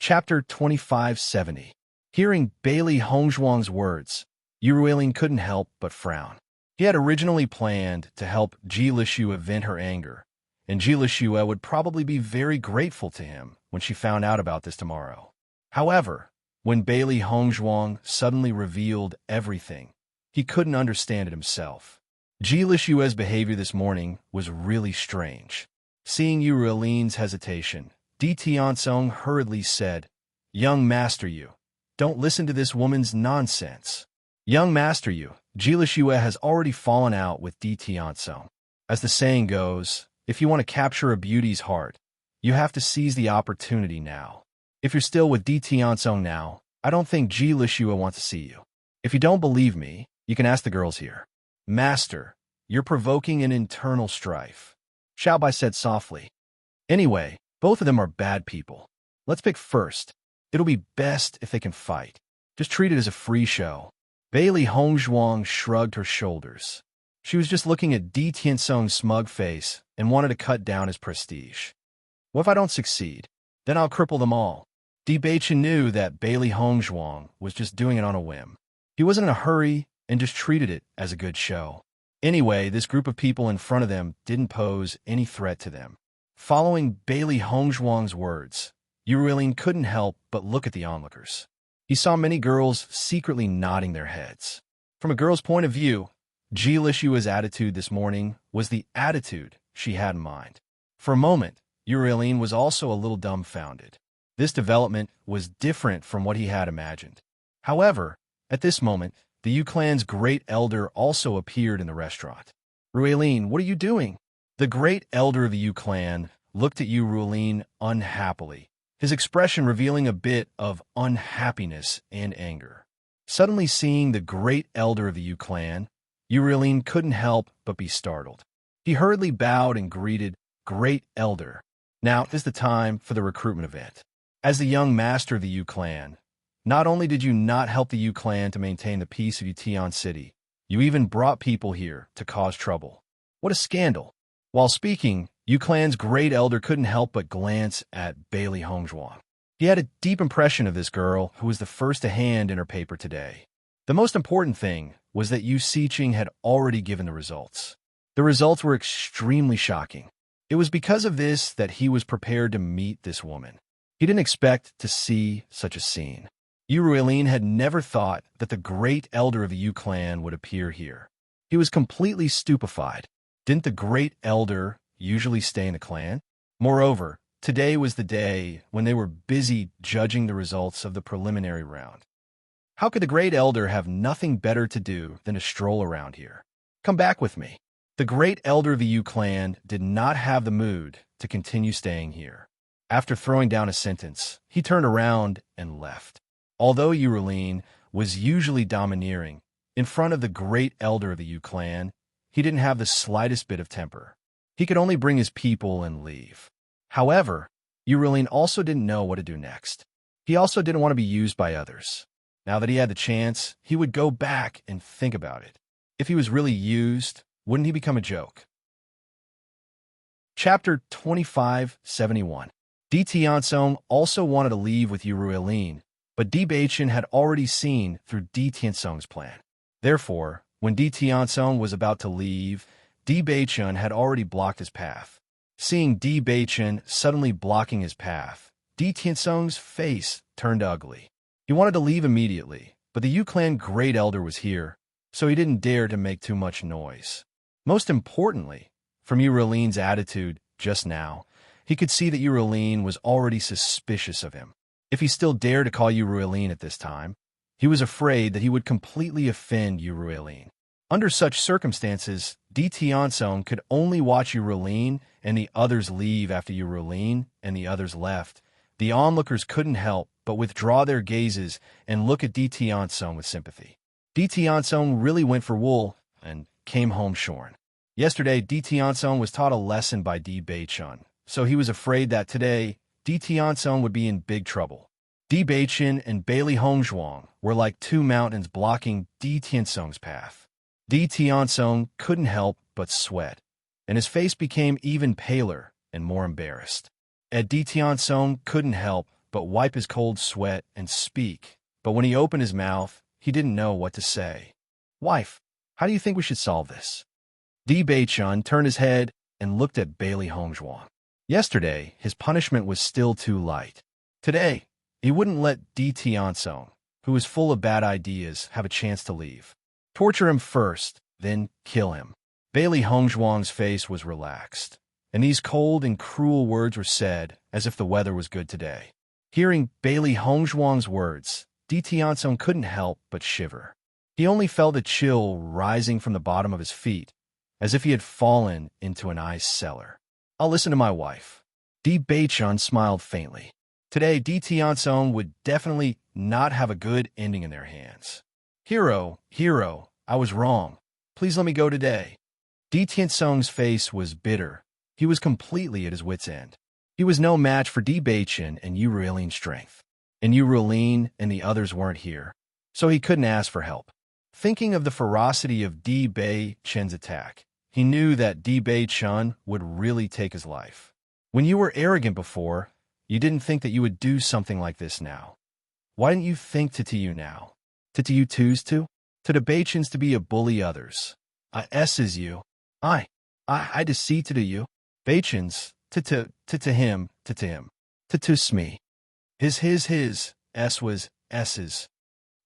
Chapter 2570. Hearing Bailey Hongzhuang's words, Yuruilin couldn't help but frown. He had originally planned to help Ji Lixue vent her anger, and Ji Lixue would probably be very grateful to him when she found out about this tomorrow. However, when Bailey Hongzhuang suddenly revealed everything, he couldn't understand it himself. Ji Lixue's behavior this morning was really strange. Seeing Yuruilin's hesitation, Di Tianzong hurriedly said, "Young Master Yu, don't listen to this woman's nonsense." Young Master Yu, Ji Lixue has already fallen out with Di Tianzong. As the saying goes, if you want to capture a beauty's heart, you have to seize the opportunity now. If you're still with Di Tianzong now, I don't think Ji Lixue wants to see you. If you don't believe me, you can ask the girls here. Master, you're provoking an internal strife, Xiaobai said softly. Anyway, both of them are bad people. Let's pick first. It'll be best if they can fight. Just treat it as a free show. Bailey Hongzhuang shrugged her shoulders. She was just looking at Di Tianzong's smug face and wanted to cut down his prestige. What if I don't succeed? Then I'll cripple them all. Di Beichen knew that Bailey Hongzhuang was just doing it on a whim. He wasn't in a hurry and just treated it as a good show. Anyway, this group of people in front of them didn't pose any threat to them. Following Bailey Hongzhuang's words, Yuruilin couldn't help but look at the onlookers. He saw many girls secretly nodding their heads. From a girl's point of view, Ji Lixue's attitude this morning was the attitude she had in mind. For a moment, Yuruilin was also a little dumbfounded. This development was different from what he had imagined. However, at this moment, the Yu clan's great elder also appeared in the restaurant. Ruilin, what are you doing? The great elder of the Yu clan looked at Yuruilin unhappily, his expression revealing a bit of unhappiness and anger. Suddenly seeing the great elder of the Yu clan, Yuruilin couldn't help but be startled. He hurriedly bowed and greeted, "Great elder, now is the time for the recruitment event." As the young master of the Yu clan, not only did you not help the Yu clan to maintain the peace of Yutian City, you even brought people here to cause trouble. What a scandal! While speaking, Yu clan's great elder couldn't help but glance at Bailey Hongzhuang. He had a deep impression of this girl who was the first to hand in her paper today. The most important thing was that Yu Xiqing had already given the results. The results were extremely shocking. It was because of this that he was prepared to meet this woman. He didn't expect to see such a scene. Yuruilin had never thought that the great elder of the Yu clan would appear here. He was completely stupefied. Didn't the great elder usually stay in the clan? Moreover, today was the day when they were busy judging the results of the preliminary round. How could the great elder have nothing better to do than to stroll around here? Come back with me. The great elder of the Yu clan did not have the mood to continue staying here. After throwing down a sentence, he turned around and left. Although Yuruilin was usually domineering, in front of the great elder of the Yu clan, he didn't have the slightest bit of temper. He could only bring his people and leave. However, Yuruilin also didn't know what to do next. He also didn't want to be used by others. Now that he had the chance, he would go back and think about it. If he was really used, wouldn't he become a joke? Chapter 2571. Di Tianzong also wanted to leave with Yuruilin, but Di Beichen had already seen through Di Tianzong's plan. Therefore, when Di Tianzong was about to leave, Di Beichen had already blocked his path. Seeing Di Beichen suddenly blocking his path, Di Tianzong's face turned ugly. He wanted to leave immediately, but the Yu clan great elder was here, so he didn't dare to make too much noise. Most importantly, from Yuruilin's attitude just now, he could see that Yuruilin was already suspicious of him. If he still dared to call Yuruilin at this time, he was afraid that he would completely offend Yuruilin. Under such circumstances, Di Tianzong could only watch Yuruilin and the others leave after Yuruilin and the others left. The onlookers couldn't help but withdraw their gazes and look at Di Tianzong with sympathy. Di Tianzong really went for wool and came home shorn. Yesterday, Di Tianzong was taught a lesson by Di Beichen, so he was afraid that today, Di Tianzong would be in big trouble. Di Beichen and Bailey Hongzhuang were like two mountains blocking Di Tianzong's path. Di Tianzong couldn't help but sweat, and his face became even paler and more embarrassed. Di Tianzong couldn't help but wipe his cold sweat and speak. But when he opened his mouth, he didn't know what to say. Wife, how do you think we should solve this? Di Beichun turned his head and looked at Bailey Hongzhuang. Yesterday, his punishment was still too light. Today, he wouldn't let Di Tiansong, who was full of bad ideas, have a chance to leave. Torture him first, then kill him. Bailey Hongzhuang's face was relaxed, and these cold and cruel words were said as if the weather was good today. Hearing Bailey Hongzhuang's words, Di Tiansong couldn't help but shiver. He only felt a chill rising from the bottom of his feet, as if he had fallen into an ice cellar. I'll listen to my wife. Di Beichun smiled faintly. Today, Di Tiansong would definitely not have a good ending in their hands. Hero, I was wrong. Please let me go today. Di Tiansong's face was bitter. He was completely at his wit's end. He was no match for Di Beichun and Yu Ruilin's strength. And Yu Ruilin and the others weren't here, so he couldn't ask for help. Thinking of the ferocity of Di Beichun's attack, he knew that Di Beichun would really take his life. When you were arrogant before, you didn't think that you would do something like this now. Why didn't you think to you now? To you twos to? To the Beichuns to be a bully others. I S's you. I deceit to you. Beichuns, to him. To me. His, S was S's.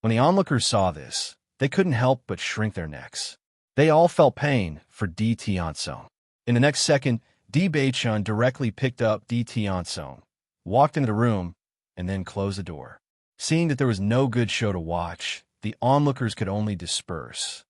When the onlookers saw this, they couldn't help but shrink their necks. They all felt pain for Di Tiansong. In the next second, Di Beichun directly picked up Di Tiansong, walked into the room, and then closed the door. Seeing that there was no good show to watch, the onlookers could only disperse.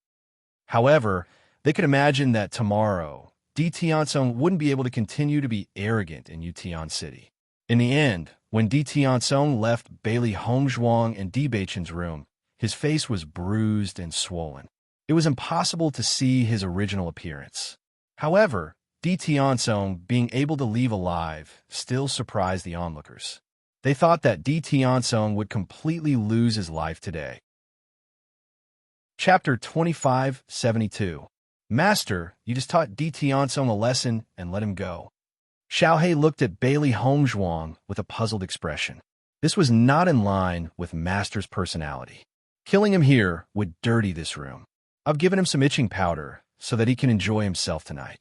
However, they could imagine that tomorrow, Di Tiansong wouldn't be able to continue to be arrogant in Yutian City. In the end, when Di Tiansong left Bailey Hongzhuang and Di Beichun's room, his face was bruised and swollen. It was impossible to see his original appearance. However, Di Tiansong being able to leave alive still surprised the onlookers. They thought that Di Tiansong would completely lose his life today. Chapter 2572. Master, you just taught Di Tiansong a lesson and let him go. Xiaohei looked at Bailey Hongzhuang with a puzzled expression. This was not in line with Master's personality. Killing him here would dirty this room. I've given him some itching powder so that he can enjoy himself tonight.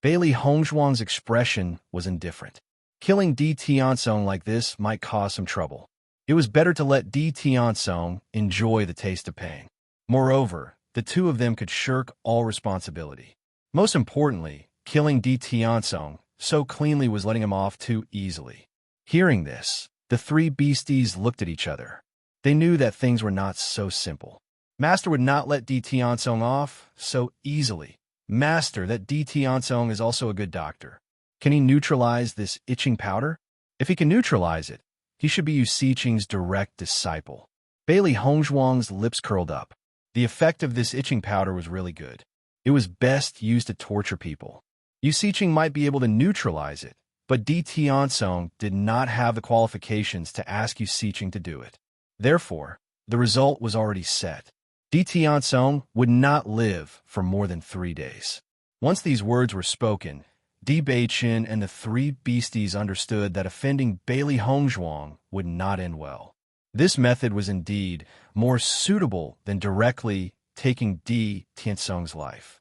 Bailey Hongzhuang's expression was indifferent. Killing Di Tiansong like this might cause some trouble. It was better to let Di Tiansong enjoy the taste of pain. Moreover, the two of them could shirk all responsibility. Most importantly, killing Di Tiansong so cleanly was letting him off too easily. Hearing this, the three beasties looked at each other. They knew that things were not so simple. Master would not let Di Tiansong off so easily. Master, that Di Tiansong is also a good doctor. Can he neutralize this itching powder? If he can neutralize it, he should be Yu Siqing's direct disciple. Bailey Hongzhuang's lips curled up. The effect of this itching powder was really good. It was best used to torture people. Yu Siqing might be able to neutralize it, but Di Tiansong did not have the qualifications to ask Yu Siqing to do it. Therefore, the result was already set. Di Tiansong would not live for more than 3 days. Once these words were spoken, Di Beichun and the three beasties understood that offending Bailey Hongzhuang would not end well. This method was indeed more suitable than directly taking Di Tiansong's life.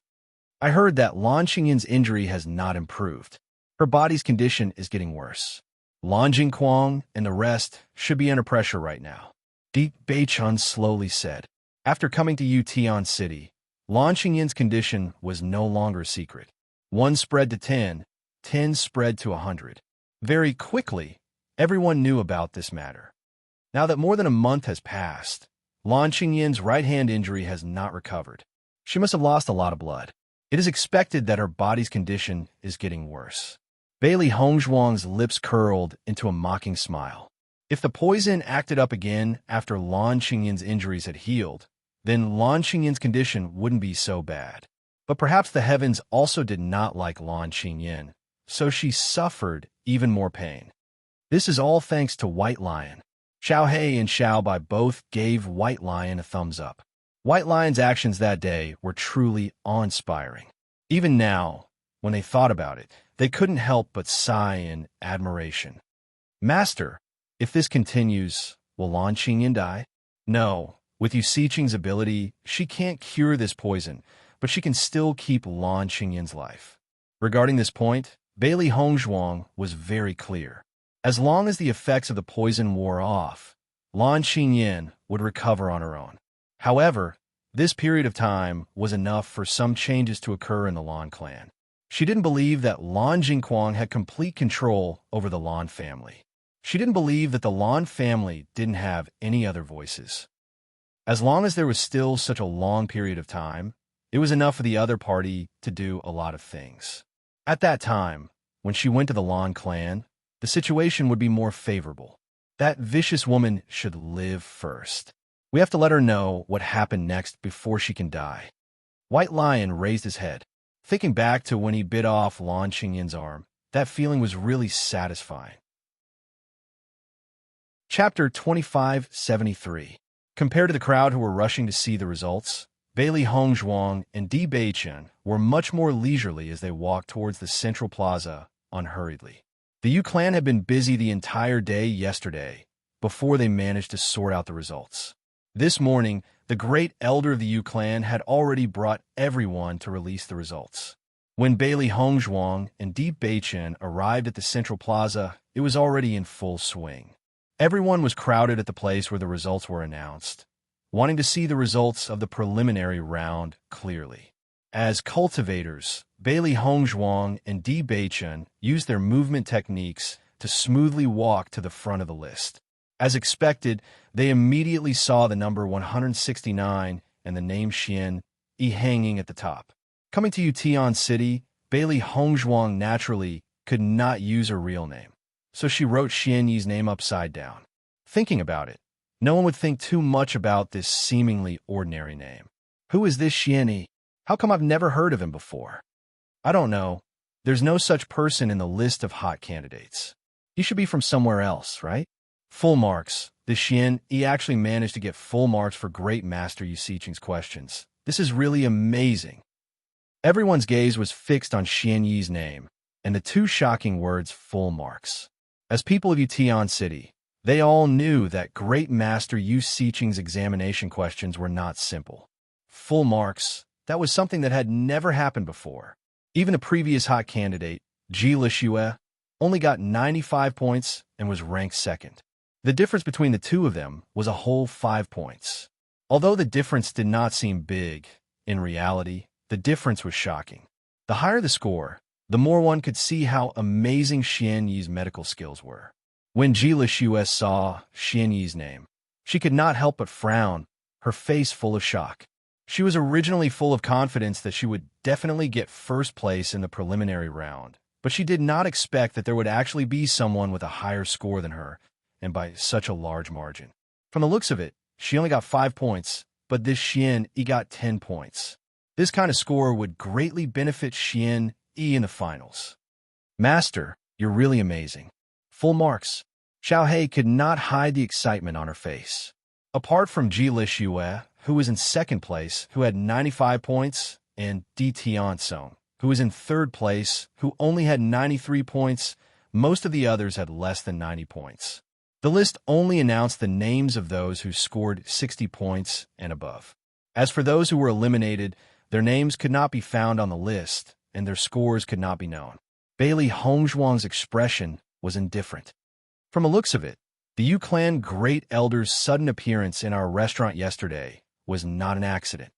I heard that Lan Qingyin's injury has not improved. Her body's condition is getting worse. Lan Jingquang and the rest should be under pressure right now, Di Beichun slowly said. After coming to Yutian City, Lan Qingyin's condition was no longer a secret. 1 spread to 10, 10 spread to 100. Very quickly, everyone knew about this matter. Now that more than a month has passed, Lan Qingyin's right-hand injury has not recovered. She must have lost a lot of blood. It is expected that her body's condition is getting worse. Bailey Hongzhuang's lips curled into a mocking smile. If the poison acted up again after Lan Qingyin's injuries had healed, then Lan Qingyin's condition wouldn't be so bad. But perhaps the heavens also did not like Lan Qingyin, so she suffered even more pain. This is all thanks to White Lion. Xiaohei and Xiaobai both gave White Lion a thumbs up. White Lion's actions that day were truly awe-inspiring. Even now, when they thought about it, they couldn't help but sigh in admiration. Master, If this continues, will Lan Qingyan die? No. With Yu Siqing's ability, she can't cure this poison, but she can still keep Lan Qingyan's life. Regarding this point, Bailey Hongzhuang was very clear. As long as the effects of the poison wore off, Lan Qingyan would recover on her own. However, this period of time was enough for some changes to occur in the Lan clan. She didn't believe that Lan Jingquang had complete control over the Lan family. She didn't believe that the Lan family didn't have any other voices. As long as there was still such a long period of time, it was enough for the other party to do a lot of things. At that time, when she went to the Lan clan, the situation would be more favorable. That vicious woman should live first. We have to let her know what happened next before she can die. White Lion raised his head. Thinking back to when he bit off Lan Qingyan's arm, that feeling was really satisfying. Chapter 2573. Compared to the crowd who were rushing to see the results, Bailey Hongzhuang and Di Beichen were much more leisurely as they walked towards the central plaza unhurriedly. The Yu clan had been busy the entire day yesterday before they managed to sort out the results. This morning, the great elder of the Yu clan had already brought everyone to release the results. When Bailey Hongzhuang and Di Beichen arrived at the central plaza, it was already in full swing. Everyone was crowded at the place where the results were announced, wanting to see the results of the preliminary round clearly. As cultivators, Bailey Hongzhuang and Di Beichen used their movement techniques to smoothly walk to the front of the list. As expected, they immediately saw the number 169 and the name Xian Yi hanging at the top. Coming to Yutian City, Bailey Hongzhuang naturally could not use her real name, so she wrote Xian Yi's name upside down. Thinking about it, no one would think too much about this seemingly ordinary name. Who is this Xian Yi? How come I've never heard of him before? I don't know. There's no such person in the list of hot candidates. He should be from somewhere else, right? Full marks. The Xian Yi actually managed to get full marks for Great Master Yu Siqing's questions. This is really amazing. Everyone's gaze was fixed on Xian Yi's name, and the two shocking words full marks. As people of Yutian City, they all knew that Great Master Yu Siqing's examination questions were not simple. Full marks, that was something that had never happened before. Even the previous hot candidate, Ji Lixue, only got 95 points and was ranked second. The difference between the two of them was a whole 5 points. Although the difference did not seem big, in reality, the difference was shocking. The higher the score, the more one could see how amazing Xian Yi's medical skills were. When Ji Lixue saw Xian Yi's name, she could not help but frown, her face full of shock. She was originally full of confidence that she would definitely get first place in the preliminary round, but she did not expect that there would actually be someone with a higher score than her, and by such a large margin. From the looks of it, she only got 5 points, but this Xian Yi got 10 points. This kind of score would greatly benefit Xian Yi in the finals. Master, you're really amazing. Full marks. Xiao Hei could not hide the excitement on her face. Apart from Ji Lixue, who was in second place, who had 95 points, and Di Tiansong, who was in third place, who only had 93 points, most of the others had less than 90 points. The list only announced the names of those who scored 60 points and above. As for those who were eliminated, their names could not be found on the list, and their scores could not be known. Bailey Hongzhuang's expression was indifferent. From the looks of it, the Yu clan great elder's sudden appearance in our restaurant yesterday was not an accident.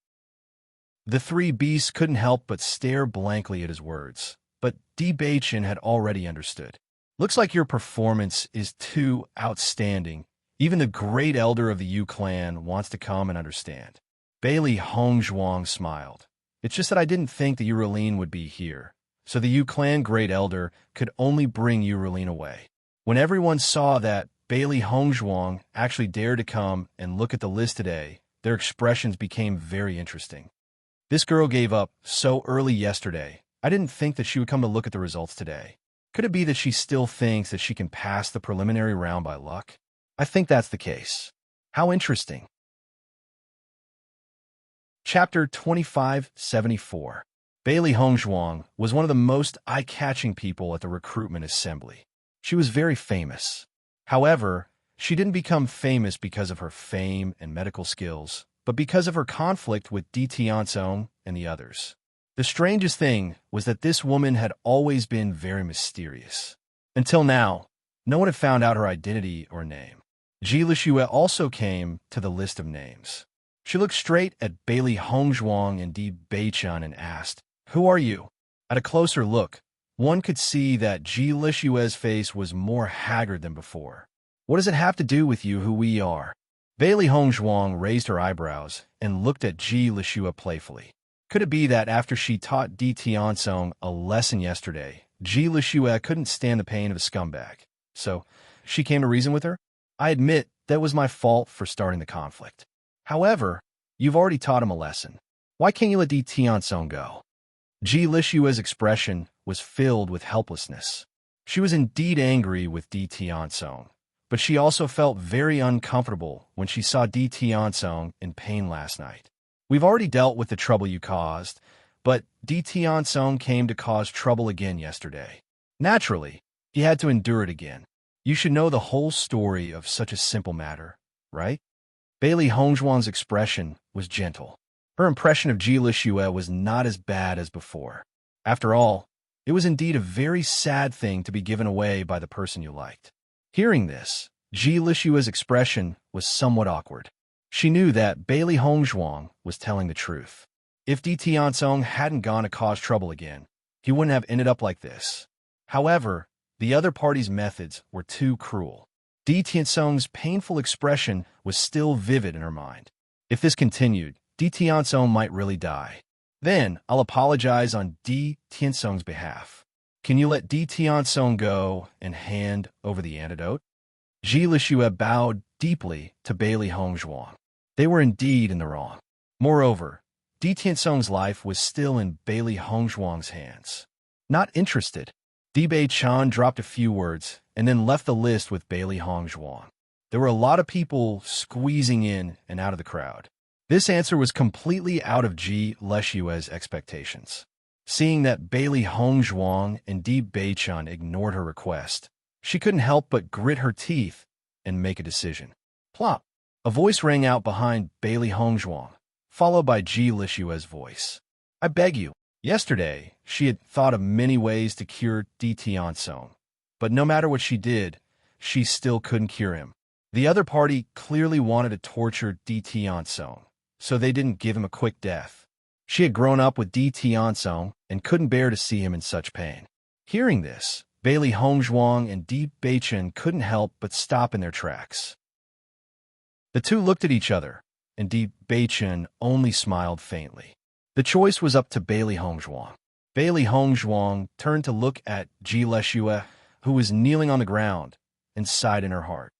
The three beasts couldn't help but stare blankly at his words, but Di Beichen had already understood. Looks like your performance is too outstanding. Even the great elder of the Yu clan wants to come and understand. Bailey Hongzhuang smiled. It's just that I didn't think the Yuruline would be here, so the Yu clan great elder could only bring Yuruline away. When everyone saw that Bailey Hongzhuang actually dared to come and look at the list today, their expressions became very interesting. This girl gave up so early yesterday. I didn't think that she would come to look at the results today. Could it be that she still thinks that she can pass the preliminary round by luck? I think that's the case. How interesting. Chapter 2574. Bailey Hongzhuang was one of the most eye-catching people at the recruitment assembly. She was very famous. However, She didn't become famous because of her fame and medical skills, but because of her conflict with Di Tianzong and the others. The strangest thing was that this woman had always been very mysterious. Until now, no one had found out her identity or name. Ji Lixue also came to the list of names. She looked straight at Bailey Hongzhuang and Di Beichen and asked, "Who are you?" At a closer look, one could see that Ji Lixue's face was more haggard than before. "What does it have to do with you who we are?" Bailey Hongzhuang raised her eyebrows and looked at Ji Lixue playfully. Could it be that after she taught Di Tianzong a lesson yesterday, Ji Lixue couldn't stand the pain of a scumbag? So, she came to reason with her? "I admit that was my fault for starting the conflict. However, you've already taught him a lesson. Why can't you let Di Tianzong go?" Ji Lixue's expression was filled with helplessness. She was indeed angry with Di Tianzong, but she also felt very uncomfortable when she saw Di Tianzong in pain last night. "We've already dealt with the trouble you caused, but Di Tianzong came to cause trouble again yesterday. Naturally, he had to endure it again. You should know the whole story of such a simple matter, right?" Bailey Hongzhuang's expression was gentle. Her impression of Ji Lixue was not as bad as before. After all, it was indeed a very sad thing to be given away by the person you liked. Hearing this, Ji Lixue's expression was somewhat awkward. She knew that Bailey Hongzhuang was telling the truth. If Di Tianzong hadn't gone to cause trouble again, he wouldn't have ended up like this. However, the other party's methods were too cruel. Di Tianzong's painful expression was still vivid in her mind. If this continued, Di Tianzong might really die. "Then I'll apologize on Di Tianzong's behalf. Can you let Di Tianzong go and hand over the antidote?" Ji Lixue bowed deeply to Bailey Hongzhuang. They were indeed in the wrong. Moreover, Di Tianzong's life was still in Bailey Hongzhuang's hands. Not interested. Di Beichen dropped a few words and then left the list with Bailey Hongzhuang. There were a lot of people squeezing in and out of the crowd. This answer was completely out of Ji Lixue's expectations. Seeing that Bailey Hongzhuang and Di Beichen ignored her request, she couldn't help but grit her teeth and make a decision. Plop! A voice rang out behind Bailey Hongzhuang, followed by Ji Lixue's voice. "I beg you." Yesterday, she had thought of many ways to cure Di Tianzong, but no matter what she did, she still couldn't cure him. The other party clearly wanted to torture Di Tianzong, so they didn't give him a quick death. She had grown up with Di Tianzong and couldn't bear to see him in such pain. Hearing this, Bailey Hongzhuang and Di Beichen couldn't help but stop in their tracks. The two looked at each other, and Di Beichen only smiled faintly. The choice was up to Bailey Hongzhuang. Bailey Hongzhuang turned to look at Ji Lixue, who was kneeling on the ground, and sighed in her heart.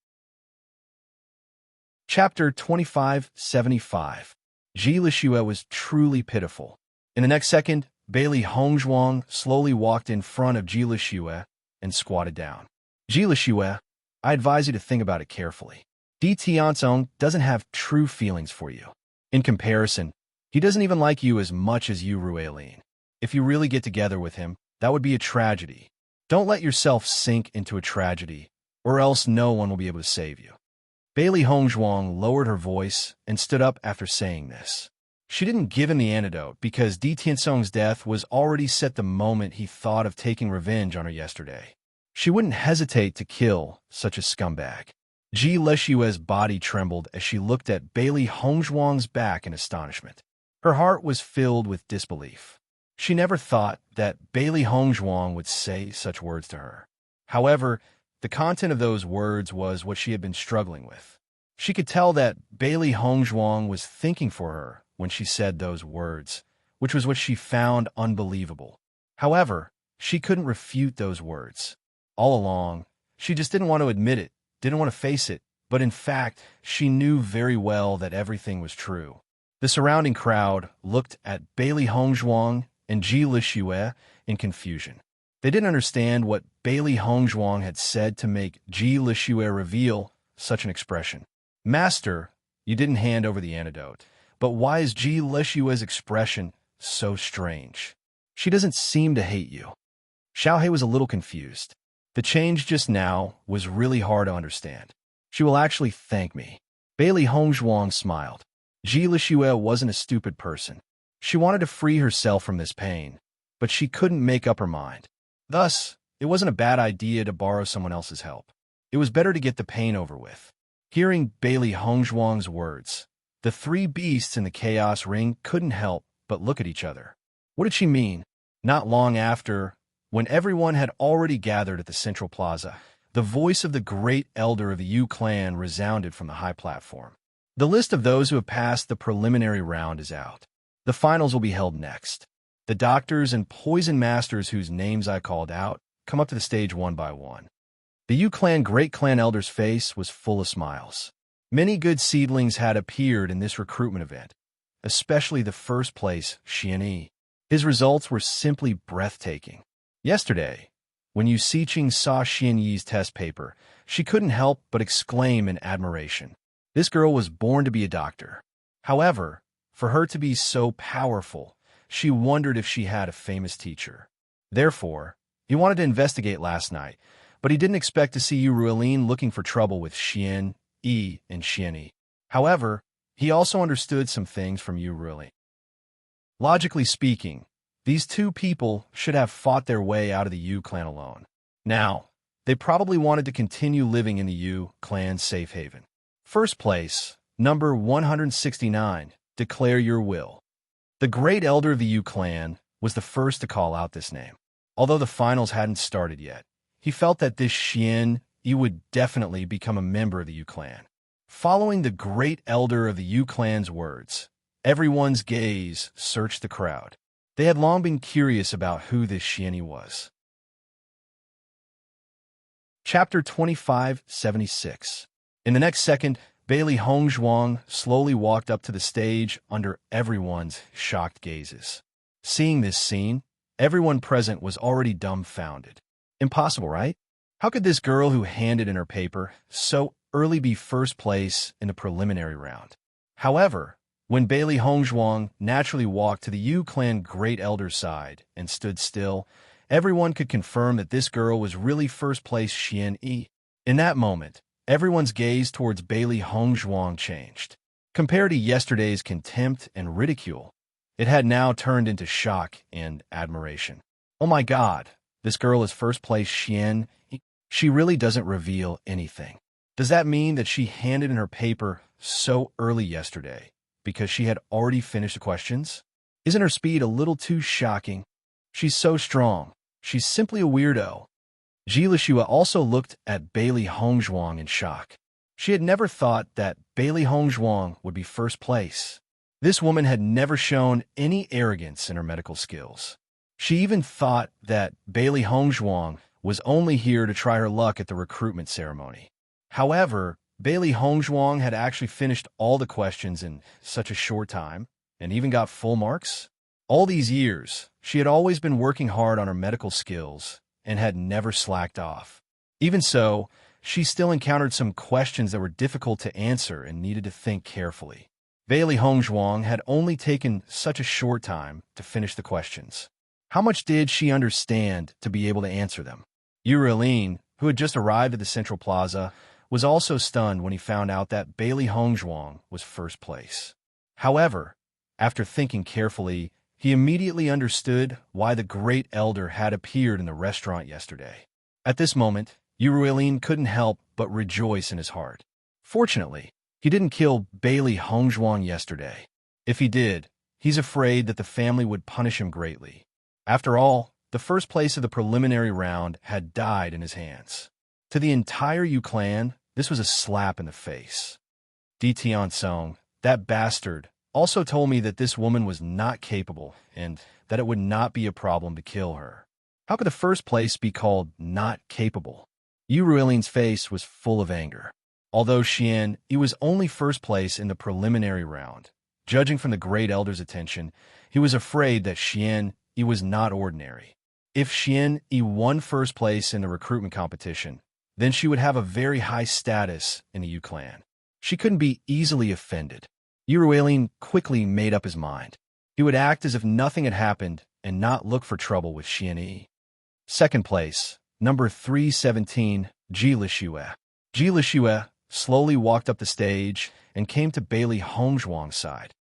Chapter 2575. Ji Lixue was truly pitiful. In the next second, Bailey Hongzhuang slowly walked in front of Ji Lixue and squatted down. "Ji Lixue, I advise you to think about it carefully. Di Tianzong doesn't have true feelings for you. In comparison, he doesn't even like you as much as you, Ruelin. If you really get together with him, that would be a tragedy. Don't let yourself sink into a tragedy, or else no one will be able to save you." Bailey Hongzhuang lowered her voice and stood up after saying this. She didn't give him the antidote because Di Tianzong's death was already set the moment he thought of taking revenge on her yesterday. She wouldn't hesitate to kill such a scumbag. Ji Lixue's body trembled as she looked at Bailey Hongzhuang's back in astonishment. Her heart was filled with disbelief. She never thought that Bailey Hongzhuang would say such words to her. However, the content of those words was what she had been struggling with. She could tell that Bailey Hongzhuang was thinking for her when she said those words, which was what she found unbelievable. However, she couldn't refute those words. All along, she just didn't want to admit it, didn't want to face it, but in fact, she knew very well that everything was true. The surrounding crowd looked at Bailey Hongzhuang and Ji Lixue in confusion. They didn't understand what Bailey Hongzhuang had said to make Ji Lixue reveal such an expression. "Master, you didn't hand over the antidote, but why is Ji Lixue's expression so strange? She doesn't seem to hate you." Xiaohe was a little confused. The change just now was really hard to understand. She will actually thank me. Bailey Hongzhuang smiled. Ji Lixue wasn't a stupid person. She wanted to free herself from this pain, but she couldn't make up her mind. Thus, it wasn't a bad idea to borrow someone else's help. It was better to get the pain over with. Hearing Bailey Hongzhuang's words, the three beasts in the chaos ring couldn't help but look at each other. What did she mean? Not long after, when everyone had already gathered at the central plaza, the voice of the great elder of the Yu clan resounded from the high platform. The list of those who have passed the preliminary round is out. The finals will be held next. The doctors and poison masters whose names I called out come up to the stage one by one. The Yu clan great clan elder's face was full of smiles. Many good seedlings had appeared in this recruitment event, especially the first place, Xian Yi. His results were simply breathtaking. Yesterday, when Yu Siqing saw Xian Yi's test paper, she couldn't help but exclaim in admiration. This girl was born to be a doctor. However, for her to be so powerful, she wondered if she had a famous teacher. Therefore, he wanted to investigate last night, but he didn't expect to see Yu Ruilin looking for trouble with Xian Yi and Xian Yi. However, he also understood some things from Yu Ruilin. Logically speaking, these two people should have fought their way out of the Yu clan alone. Now, they probably wanted to continue living in the Yu clan safe haven. First place, number 169, declare your will. The great elder of the Yu clan was the first to call out this name. Although the finals hadn't started yet, he felt that this Xian Yi would definitely become a member of the Yu clan. Following the great elder of the Yu clan's words, everyone's gaze searched the crowd. They had long been curious about who this Xian Yi was. Chapter 2576. In the next second, Bailey Hongzhuang slowly walked up to the stage under everyone's shocked gazes. Seeing this scene, everyone present was already dumbfounded. Impossible, right? How could this girl who handed in her paper so early be first place in the preliminary round? However, when Bailey Hongzhuang naturally walked to the Yu clan great elder's side and stood still, everyone could confirm that this girl was really first place Xian Yi. In that moment, everyone's gaze towards Bailey Hongzhuang changed. Compared to yesterday's contempt and ridicule, it had now turned into shock and admiration. Oh my God, this girl is first place Xian Yi. She really doesn't reveal anything. Does that mean that she handed in her paper so early yesterday because she had already finished the questions? Isn't her speed a little too shocking? She's so strong. She's simply a weirdo. Ji Lixue also looked at Bailey Hongzhuang in shock. She had never thought that Bailey Hongzhuang would be first place. This woman had never shown any arrogance in her medical skills. She even thought that Bailey Hongzhuang was only here to try her luck at the recruitment ceremony. However, Bailey Hongzhuang had actually finished all the questions in such a short time and even got full marks. All these years, she had always been working hard on her medical skills and had never slacked off. Even so, she still encountered some questions that were difficult to answer and needed to think carefully. Bailey Hongzhuang had only taken such a short time to finish the questions. How much did she understand to be able to answer them? Yu Ruilin, who had just arrived at the central plaza, was also stunned when he found out that Bailey Hongzhuang was first place. However, after thinking carefully, he immediately understood why the great elder had appeared in the restaurant yesterday. At this moment, Yu Ruilin couldn't help but rejoice in his heart. Fortunately, he didn't kill Bailey Hongzhuang yesterday. If he did, he's afraid that the family would punish him greatly. After all, the first place of the preliminary round had died in his hands. To the entire Yu clan, this was a slap in the face. Di Tiansong, that bastard, also told me that this woman was not capable and that it would not be a problem to kill her. How could the first place be called not capable? Yu Ruilin's face was full of anger. Although Xian Yi was only first place in the preliminary round, judging from the great elder's attention, he was afraid that Xian Yi was not ordinary. If Xian Yi won first place in the recruitment competition, then she would have a very high status in the Yu clan. She couldn't be easily offended. Yu Ruilin quickly made up his mind. He would act as if nothing had happened and not look for trouble with Xian Yi. Second place, number 317, Ji Lixue. Ji Lixue slowly walked up the stage and came to Bailey Hongzhuang's side.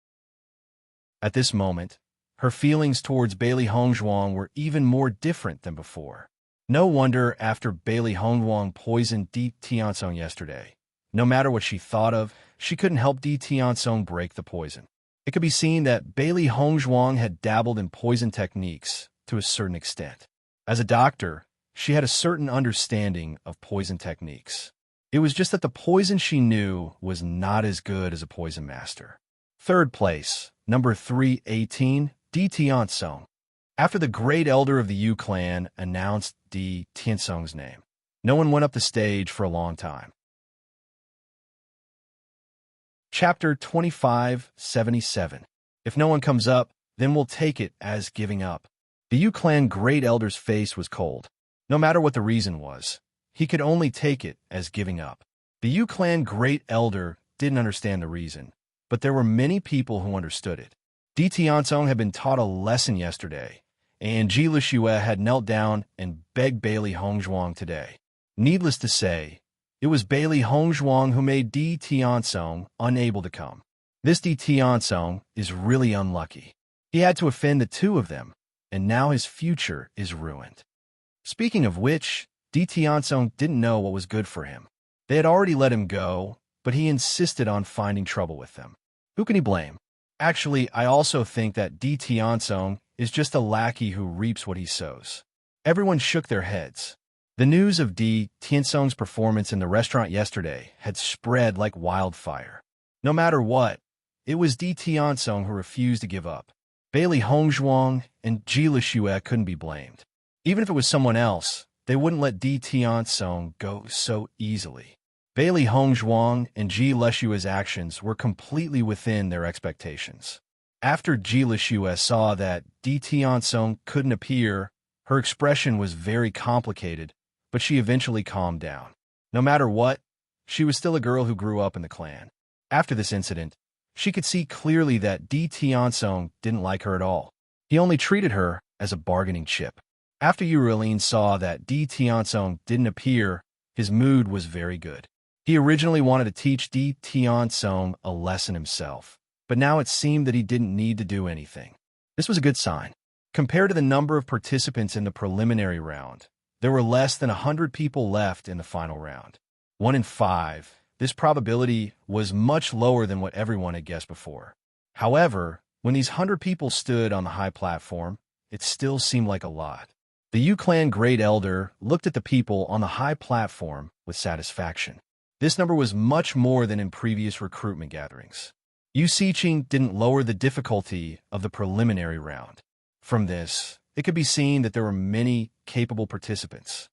At this moment, her feelings towards Bailey Hongzhuang were even more different than before. No wonder after Bailey Hongzhuang poisoned Di Tianzong yesterday. No matter what she thought of, she couldn't help Di Tianzong break the poison. It could be seen that Bailey Hongzhuang had dabbled in poison techniques to a certain extent. As a doctor, she had a certain understanding of poison techniques. It was just that the poison she knew was not as good as a poison master. Third place, number 318, Di Tianzong. After the great elder of the Yu clan announced Di Tianzong's name, no one went up the stage for a long time. Chapter 2577. If no one comes up, then we'll take it as giving up. The Yu clan great elder's face was cold. No matter what the reason was, he could only take it as giving up. The Yu clan great elder didn't understand the reason, but there were many people who understood it. Di Tianzong had been taught a lesson yesterday, and Ji Lixue had knelt down and begged Bailey Hongzhuang today. Needless to say, it was Bailey Hongzhuang who made Di Tianzong unable to come. This Di Tianzong is really unlucky. He had to offend the two of them, and now his future is ruined. Speaking of which, Di Tianzong didn't know what was good for him. They had already let him go, but he insisted on finding trouble with them. Who can he blame? Actually, I also think that Di Tianzong is just a lackey who reaps what he sows. Everyone shook their heads. The news of Di Tianzong's performance in the restaurant yesterday had spread like wildfire. No matter what, it was Di Tianzong who refused to give up. Bailey Hongzhuang and Ji Lixue couldn't be blamed. Even if it was someone else, they wouldn't let Di Tianzong go so easily. Bailey Hongzhuang and Ji Lixue's actions were completely within their expectations. After Ji Lixue saw that Di Tianzong couldn't appear, her expression was very complicated, but she eventually calmed down. No matter what, she was still a girl who grew up in the clan. After this incident, she could see clearly that Di Tianzong didn't like her at all. He only treated her as a bargaining chip. After Yurilin saw that Di Tianzong didn't appear, his mood was very good. He originally wanted to teach Di Tianzong a lesson himself, but now it seemed that he didn't need to do anything. This was a good sign. Compared to the number of participants in the preliminary round, there were less than 100 people left in the final round. 1 in 5. This probability was much lower than what everyone had guessed before. However, when these 100 people stood on the high platform, it still seemed like a lot. The Yu clan great elder looked at the people on the high platform with satisfaction. This number was much more than in previous recruitment gatherings. Yu Siqing didn't lower the difficulty of the preliminary round. From this, it could be seen that there were many capable participants.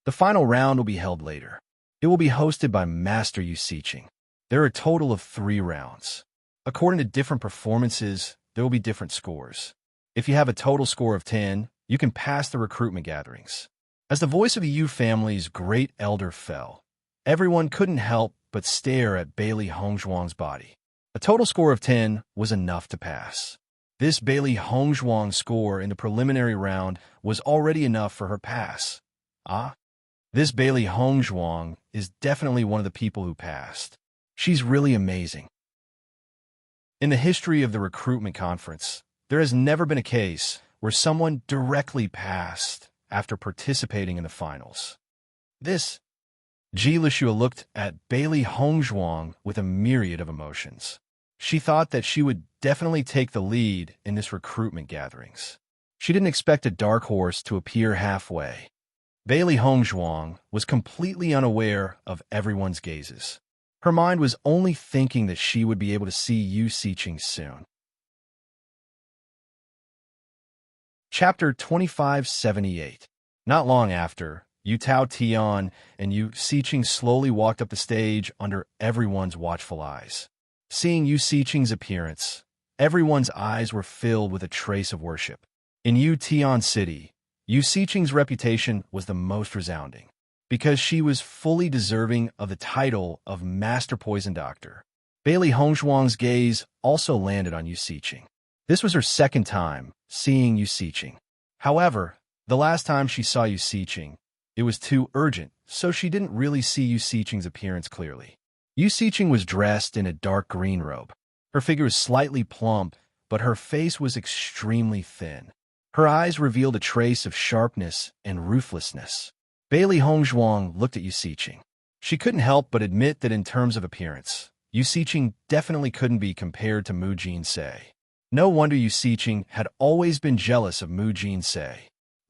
The final round will be held later. It will be hosted by Master Yu Siqing. There are a total of 3 rounds. According to different performances, there will be different scores. If you have a total score of 10, you can pass the recruitment gatherings. As the voice of the Yu family's great elder fell, everyone couldn't help but stare at Bailey Hongzhuang's body. A total score of 10 was enough to pass. This Bailey Hongzhuang score in the preliminary round was already enough for her pass. This Bailey Hongzhuang is definitely one of the people who passed. She's really amazing. In the history of the recruitment conference, there has never been a case where someone directly passed after participating in the finals. Ji Lixue looked at Bailey Hongzhuang with a myriad of emotions. She thought that she would definitely take the lead in this recruitment gatherings. She didn't expect a dark horse to appear halfway. Bailey Hongzhuang was completely unaware of everyone's gazes. Her mind was only thinking that she would be able to see Yu Siqing soon. Chapter 2578. Not long after, Yu Tao Tian and Yu Siqing slowly walked up the stage under everyone's watchful eyes. Seeing Yu Siqing's appearance, everyone's eyes were filled with a trace of worship. In Yu Tian City, Yu Siqing's reputation was the most resounding, because she was fully deserving of the title of Master Poison Doctor. Bailey Hongzhuang's gaze also landed on Yu Siqing. This was her second time seeing Yu Siqing. However, the last time she saw Yu Siqing, it was too urgent, so she didn't really see Yu Siqing's appearance clearly. Yu Siqing was dressed in a dark green robe. Her figure was slightly plump, but her face was extremely thin. Her eyes revealed a trace of sharpness and ruthlessness. Bailey Hongzhuang looked at Yu Siqing. She couldn't help but admit that in terms of appearance, Yu Siqing definitely couldn't be compared to Mu Jinsei. No wonder Yu Siqing had always been jealous of Mu Jinsei.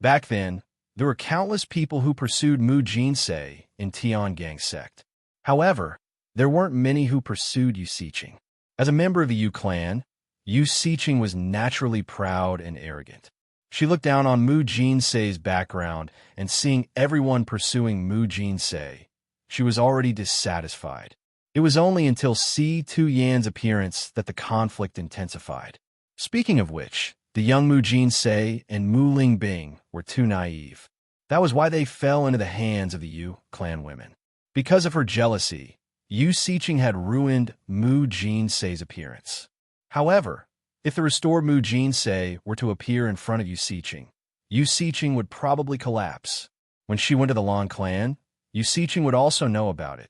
Back then, there were countless people who pursued Mu Jinsei in Tiangang sect. However, there weren't many who pursued Yu Siqing. As a member of the Yu clan, Yu Siqing was naturally proud and arrogant. She looked down on Mu Jinsei's background, and seeing everyone pursuing Mu Jinsei, she was already dissatisfied. It was only until Si Tuyan's appearance that the conflict intensified. Speaking of which, the young Mu Jinsei and Mu Lingbing were too naive. That was why they fell into the hands of the Yu clan women. Because of her jealousy, Yu Siqing had ruined Mu Jinsei's appearance. However, if the restored Mu Jinsei were to appear in front of Yu Siqing would probably collapse. When she went to the Lan clan, Yu Siqing would also know about it.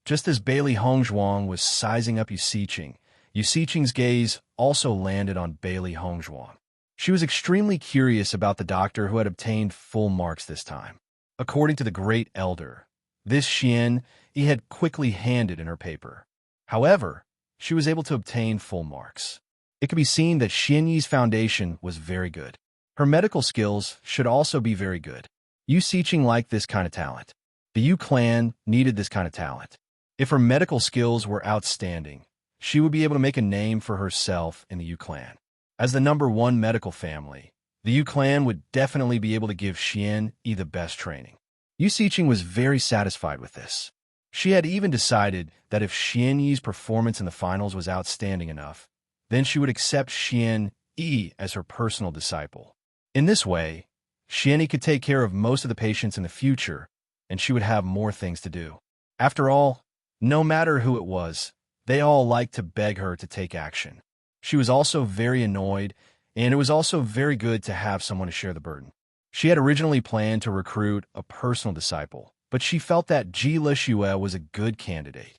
Just as Bailey Hongzhuang was sizing up Yu Siqing's gaze also landed on Bailey Hongzhuang. She was extremely curious about the doctor who had obtained full marks this time. According to the Great Elder, this Xian Yi had quickly handed in her paper. However, she was able to obtain full marks. It could be seen that Xian Yi's foundation was very good. Her medical skills should also be very good. Yu Siqing liked this kind of talent. The Yu clan needed this kind of talent. If her medical skills were outstanding, she would be able to make a name for herself in the Yu clan. As the #1 medical family, the Yu clan would definitely be able to give Xian Yi the best training. Yu Siqing was very satisfied with this. She had even decided that if Xian Yi's performance in the finals was outstanding enough, then she would accept Xian Yi as her personal disciple. In this way, Xian Yi could take care of most of the patients in the future, and she would have more things to do. After all, no matter who it was, they all liked to beg her to take action. She was also very annoyed, and it was also very good to have someone to share the burden. She had originally planned to recruit a personal disciple, but she felt that Ji Lixue was a good candidate.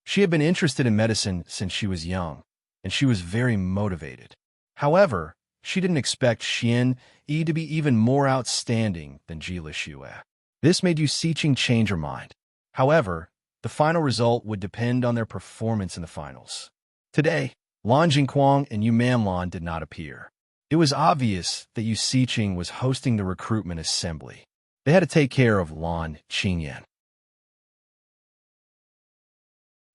She had been interested in medicine since she was young, and she was very motivated. However, she didn't expect Xian Yi to be even more outstanding than Ji Lixue. This made Yu Siqing change her mind. However, the final result would depend on their performance in the finals. Today, Lan Jingquang and Yu Manlan did not appear. It was obvious that Yu Siqing was hosting the recruitment assembly. They had to take care of Lan Qingyan.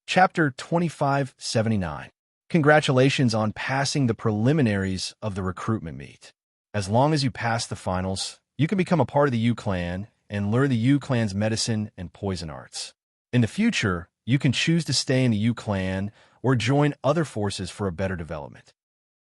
Chapter 2579. Congratulations on passing the preliminaries of the recruitment meet. As long as you pass the finals, you can become a part of the Yu clan and learn the Yu clan's medicine and poison arts. In the future, you can choose to stay in the Yu clan or join other forces for a better development.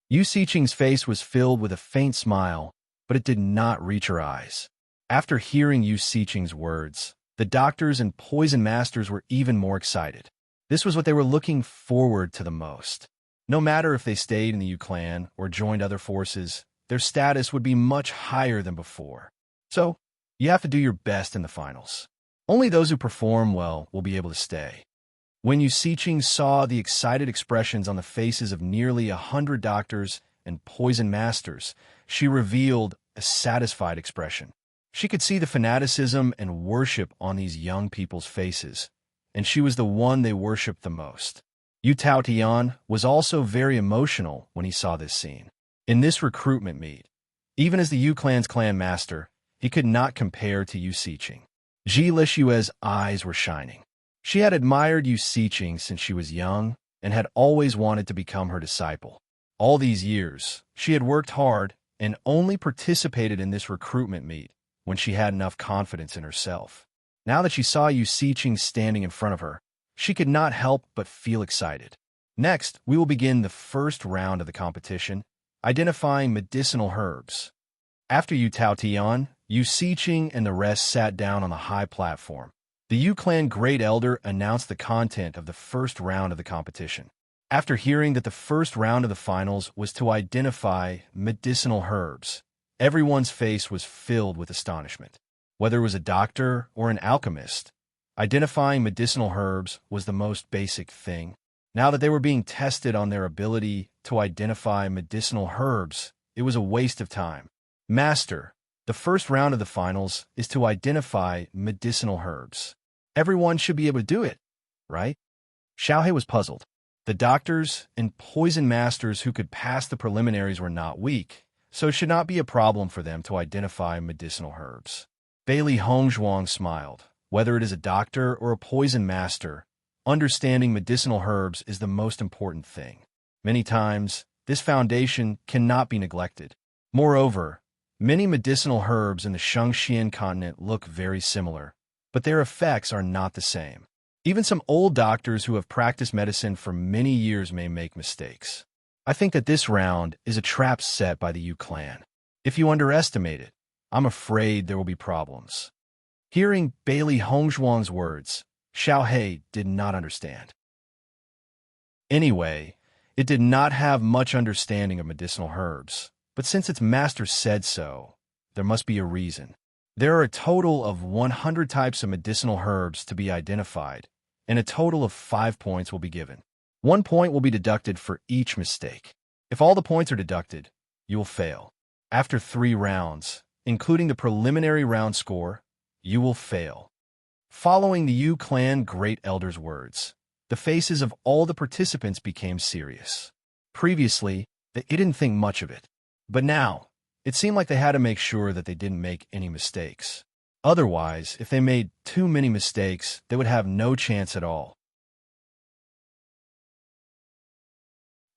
Yu Siqing's face was filled with a faint smile, but it did not reach her eyes. After hearing Yu Siqing's words, the doctors and poison masters were even more excited. This was what they were looking forward to the most. No matter if they stayed in the Yu clan or joined other forces, their status would be much higher than before. So, you have to do your best in the finals. Only those who perform well will be able to stay. When Yu Siqing saw the excited expressions on the faces of nearly 100 doctors and poison masters, she revealed a satisfied expression. She could see the fanaticism and worship on these young people's faces, and she was the one they worshipped the most. Yu Taotian was also very emotional when he saw this scene. In this recruitment meet, even as the Yu clan's clan master, he could not compare to Yu Siqing. Ji Lixue's eyes were shining. She had admired Yu Siqing since she was young and had always wanted to become her disciple. All these years, she had worked hard and only participated in this recruitment meet when she had enough confidence in herself. Now that she saw Yu Siqing standing in front of her, she could not help but feel excited. Next, we will begin the first round of the competition, identifying medicinal herbs. After Yu Taotian, Yu Siqing and the rest sat down on the high platform. The Yu clan Great Elder announced the content of the first round of the competition. After hearing that the first round of the finals was to identify medicinal herbs, everyone's face was filled with astonishment. Whether it was a doctor or an alchemist, Identifying medicinal herbs was the most basic thing. Now that they were being tested on their ability to identify medicinal herbs, it was a waste of time. Master, the first round of the finals is to identify medicinal herbs. Everyone should be able to do it, right? Xiaohei was puzzled. The doctors and poison masters who could pass the preliminaries were not weak, so it should not be a problem for them to identify medicinal herbs. Bailey Hongzhuang smiled. Whether it is a doctor or a poison master, understanding medicinal herbs is the most important thing. Many times, this foundation cannot be neglected. Moreover, many medicinal herbs in the Shangxian continent look very similar, but their effects are not the same. Even some old doctors who have practiced medicine for many years may make mistakes. I think that this round is a trap set by the Yu clan. If you underestimate it, I'm afraid there will be problems. Hearing Bailey Hongzhuang's words, Xiaohei did not understand. Anyway, it did not have much understanding of medicinal herbs, but since its master said so, there must be a reason. There are a total of 100 types of medicinal herbs to be identified, and a total of 5 points will be given. 1 point will be deducted for each mistake. If all the points are deducted, you will fail. After 3 rounds, including the preliminary round score, you will fail. Following the Yu clan great elder's words, the faces of all the participants became serious. Previously, they didn't think much of it, but now, it seemed like they had to make sure that they didn't make any mistakes. Otherwise, if they made too many mistakes, they would have no chance at all.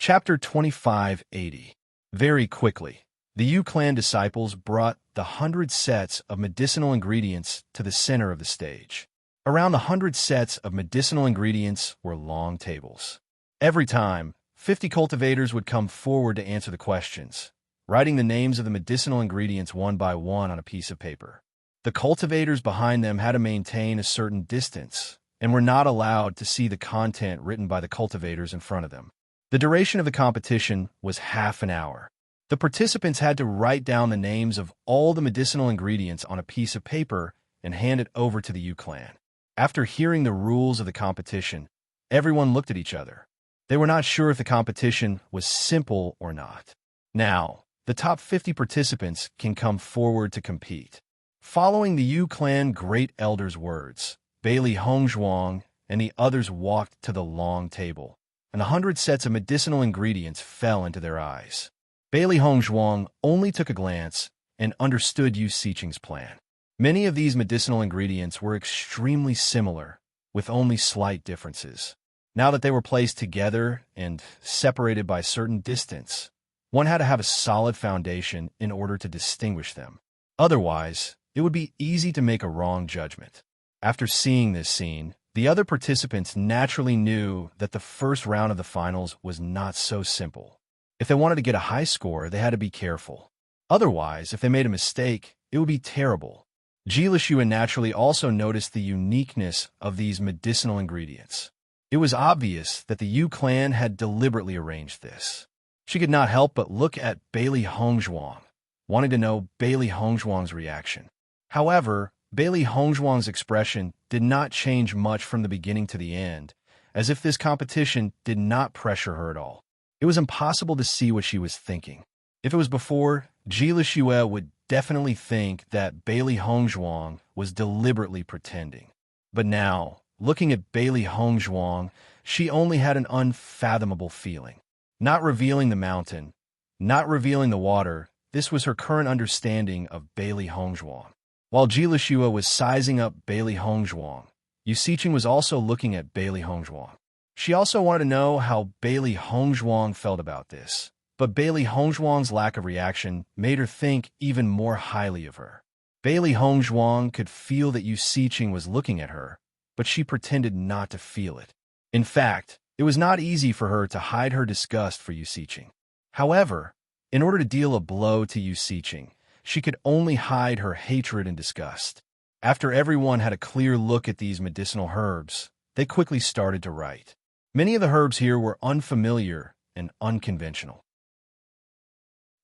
Chapter 2580. Very quickly, the Yu clan disciples brought the 100 sets of medicinal ingredients to the center of the stage. Around the 100 sets of medicinal ingredients were long tables. Every time, 50 cultivators would come forward to answer the questions, writing the names of the medicinal ingredients one by one on a piece of paper. The cultivators behind them had to maintain a certain distance and were not allowed to see the content written by the cultivators in front of them. The duration of the competition was half an hour. The participants had to write down the names of all the medicinal ingredients on a piece of paper and hand it over to the Yu clan. After hearing the rules of the competition, everyone looked at each other. They were not sure if the competition was simple or not. Now, the top 50 participants can come forward to compete. Following the Yu clan great elder's words, Bailey Hongzhuang and the others walked to the long table, and 100 sets of medicinal ingredients fell into their eyes. Bailey Hongzhuang only took a glance and understood Yu Xiqing's plan. Many of these medicinal ingredients were extremely similar, with only slight differences. Now that they were placed together and separated by a certain distance, one had to have a solid foundation in order to distinguish them. Otherwise, it would be easy to make a wrong judgment. After seeing this scene, the other participants naturally knew that the first round of the finals was not so simple. If they wanted to get a high score, they had to be careful. Otherwise, if they made a mistake, it would be terrible. Jilishuan naturally also noticed the uniqueness of these medicinal ingredients. It was obvious that the Yu clan had deliberately arranged this. She could not help but look at Bailey Hongzhuang, wanting to know Bailey Hongzhuang's reaction. However, Bailey Hongzhuang's expression did not change much from the beginning to the end, as if this competition did not pressure her at all. It was impossible to see what she was thinking. If it was before, Jilishue would definitely think that Bailey Hongzhuang was deliberately pretending. But now, looking at Bailey Hongzhuang, she only had an unfathomable feeling. Not revealing the mountain, not revealing the water, this was her current understanding of Bailey Hongzhuang. While Jilishue was sizing up Bailey Hongzhuang, Yu Xiqing was also looking at Bailey Hongzhuang. She also wanted to know how Bailey Hongzhuang felt about this, but Bailey Hongzhuang's lack of reaction made her think even more highly of her. Bailey Hongzhuang could feel that Yu Xiqing was looking at her, but she pretended not to feel it. In fact, it was not easy for her to hide her disgust for Yu Xiqing. However, in order to deal a blow to Yu Xiqing, she could only hide her hatred and disgust. After everyone had a clear look at these medicinal herbs, they quickly started to write. Many of the herbs here were unfamiliar and unconventional.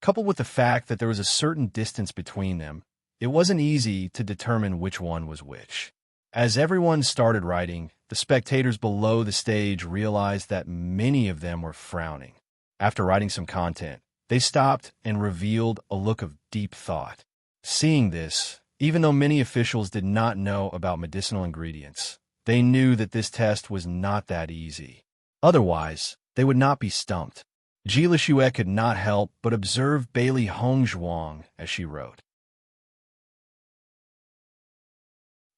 Coupled with the fact that there was a certain distance between them, it wasn't easy to determine which one was which. As everyone started writing, the spectators below the stage realized that many of them were frowning. After writing some content, they stopped and revealed a look of deep thought. Seeing this, even though many officials did not know about medicinal ingredients, they knew that this test was not that easy. Otherwise, they would not be stumped. Ji Lishue could not help but observe Bailey Hongzhuang as she wrote.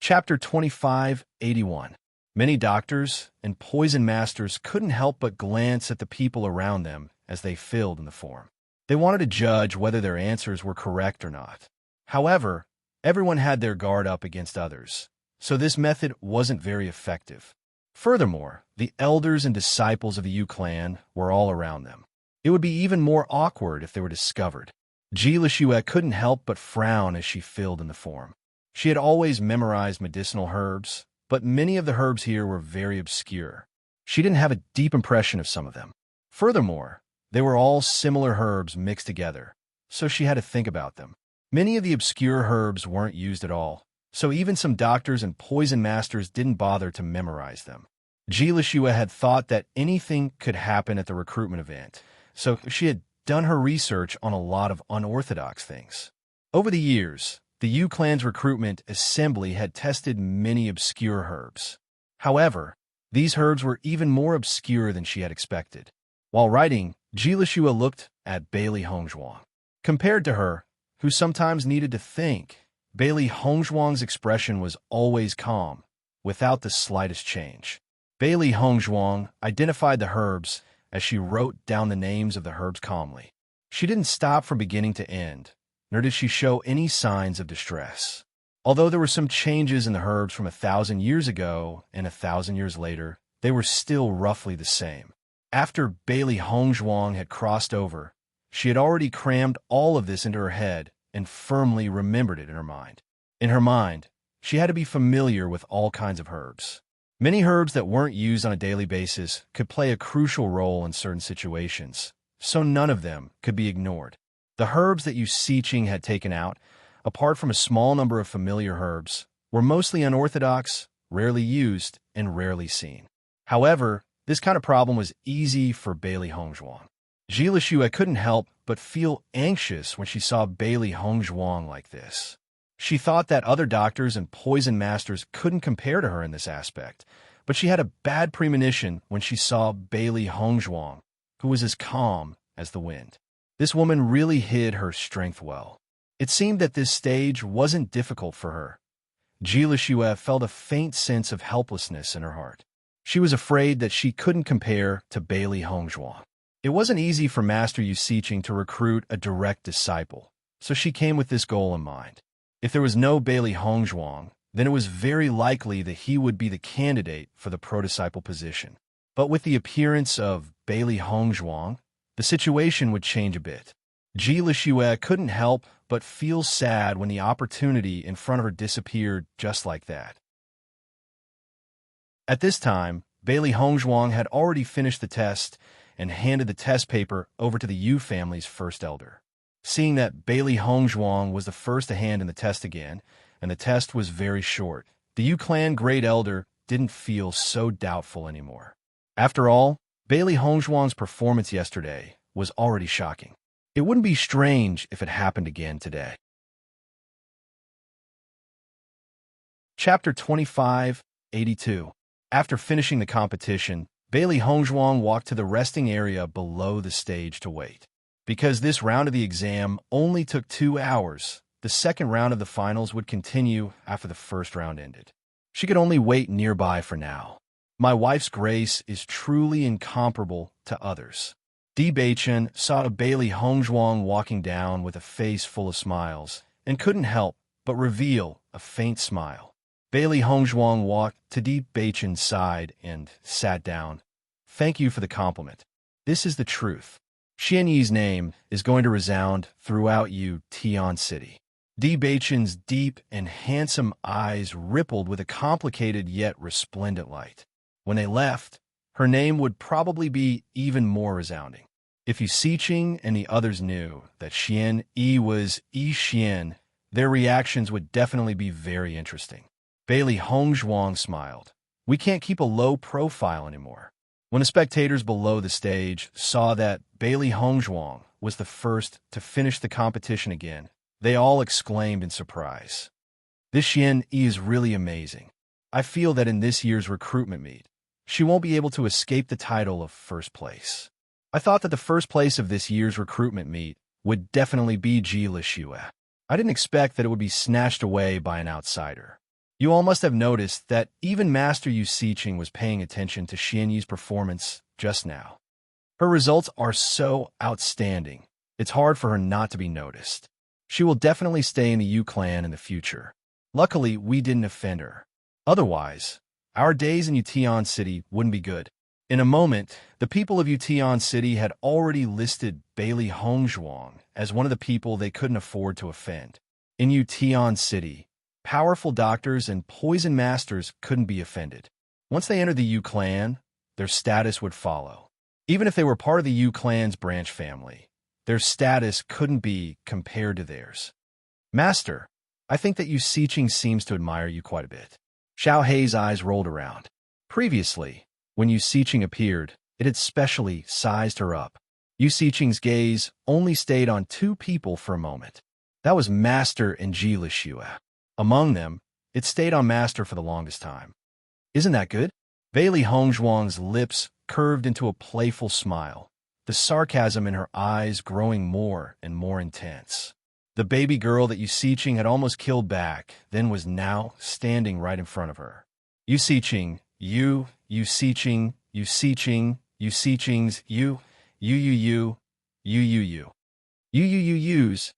Chapter 2581. Many doctors and poison masters couldn't help but glance at the people around them as they filled in the form. They wanted to judge whether their answers were correct or not. However, everyone had their guard up against others, so this method wasn't very effective. Furthermore, the elders and disciples of the Yu clan were all around them. It would be even more awkward if they were discovered. Ji Lishue couldn't help but frown as she filled in the form. She had always memorized medicinal herbs, but many of the herbs here were very obscure. She didn't have a deep impression of some of them. Furthermore, they were all similar herbs mixed together, so she had to think about them. Many of the obscure herbs weren't used at all, so even some doctors and poison masters didn't bother to memorize them. Ji Lishue had thought that anything could happen at the recruitment event, so she had done her research on a lot of unorthodox things. Over the years, the Yu clan's recruitment assembly had tested many obscure herbs. However, these herbs were even more obscure than she had expected. While writing, Ji Lishue looked at Bailey Hongzhuang. Compared to her, who sometimes needed to think, Bailey Hongzhuang's expression was always calm, without the slightest change. Bailey Hongzhuang identified the herbs as she wrote down the names of the herbs calmly. She didn't stop from beginning to end, nor did she show any signs of distress. Although there were some changes in the herbs from 1,000 years ago and 1,000 years later, they were still roughly the same. After Bailey Hongzhuang had crossed over, she had already crammed all of this into her head and firmly remembered it in her mind. In her mind, she had to be familiar with all kinds of herbs. Many herbs that weren't used on a daily basis could play a crucial role in certain situations, so none of them could be ignored. The herbs that Yu Siqing had taken out, apart from a small number of familiar herbs, were mostly unorthodox, rarely used, and rarely seen. However, this kind of problem was easy for Bailey Hongzhuang. Ji Lishue couldn't help but feel anxious when she saw Bailey Hongzhuang like this. She thought that other doctors and poison masters couldn't compare to her in this aspect, but she had a bad premonition when she saw Bailey Hongzhuang, who was as calm as the wind. This woman really hid her strength well. It seemed that this stage wasn't difficult for her. Ji Lishue felt a faint sense of helplessness in her heart. She was afraid that she couldn't compare to Bailey Hongzhuang. It wasn't easy for Master Yu Siqing to recruit a direct disciple, so she came with this goal in mind. If there was no Bailey Hongzhuang, then it was very likely that he would be the candidate for the pro-disciple position. But with the appearance of Bailey Hongzhuang, the situation would change a bit. Ji Lishue couldn't help but feel sad when the opportunity in front of her disappeared just like that. At this time, Bailey Hongzhuang had already finished the test and handed the test paper over to the Yu family's first elder. Seeing that Bailey Hongzhuang was the first to hand in the test again, and the test was very short, the Yu clan great elder didn't feel so doubtful anymore. After all, Bailey Hongzhuang's performance yesterday was already shocking. It wouldn't be strange if it happened again today. Chapter 2582. After finishing the competition, Bailey Hongzhuang walked to the resting area below the stage to wait. Because this round of the exam only took 2 hours, the second round of the finals would continue after the first round ended. She could only wait nearby for now. My wife's grace is truly incomparable to others. Di Beichen saw Bailey Hongzhuang walking down with a face full of smiles and couldn't help but reveal a faint smile. Bailey Hongzhuang walked to Di Beichen's side and sat down. Thank you for the compliment. This is the truth. Xian Yi's name is going to resound throughout Yu Tian City. Di Beichen's deep and handsome eyes rippled with a complicated yet resplendent light. When they left, her name would probably be even more resounding. If Yu Siqing and the others knew that Xian Yi was Yi Xian, their reactions would definitely be very interesting. Bailey Hongzhuang smiled. We can't keep a low profile anymore. When the spectators below the stage saw that Bailey Hongzhuang was the first to finish the competition again, they all exclaimed in surprise. This Yin Yi is really amazing. I feel that in this year's recruitment meet, she won't be able to escape the title of first place. I thought that the first place of this year's recruitment meet would definitely be Ji Lixue. I didn't expect that it would be snatched away by an outsider. You all must have noticed that even Master Yu Siqing was paying attention to Xian Yi's performance just now. Her results are so outstanding, it's hard for her not to be noticed. She will definitely stay in the Yu clan in the future. Luckily, we didn't offend her. Otherwise, our days in Yutian City wouldn't be good. In a moment, the people of Yutian City had already listed Bailey Hongzhuang as one of the people they couldn't afford to offend. In Yutian City, powerful doctors and poison masters couldn't be offended. Once they entered the Yu clan, their status would follow. Even if they were part of the Yu clan's branch family, their status couldn't be compared to theirs. Master, I think that Yu Siqing seems to admire you quite a bit. Xiao Hei's eyes rolled around. Previously, when Yu Siqing appeared, it had specially sized her up. Yu Siqing's gaze only stayed on two people for a moment. That was Master and Ji Lixue. Among them, it stayed on Master for the longest time. Isn't that good? Bailey Hongzhuang's lips curved into a playful smile, the sarcasm in her eyes growing more and more intense. The baby girl that Yu Siqing had almost killed back then was now standing right in front of her. Yu Siqing, Yu Siqing, Yu Siqing, Yu Siqing's Yu Yu Yu's,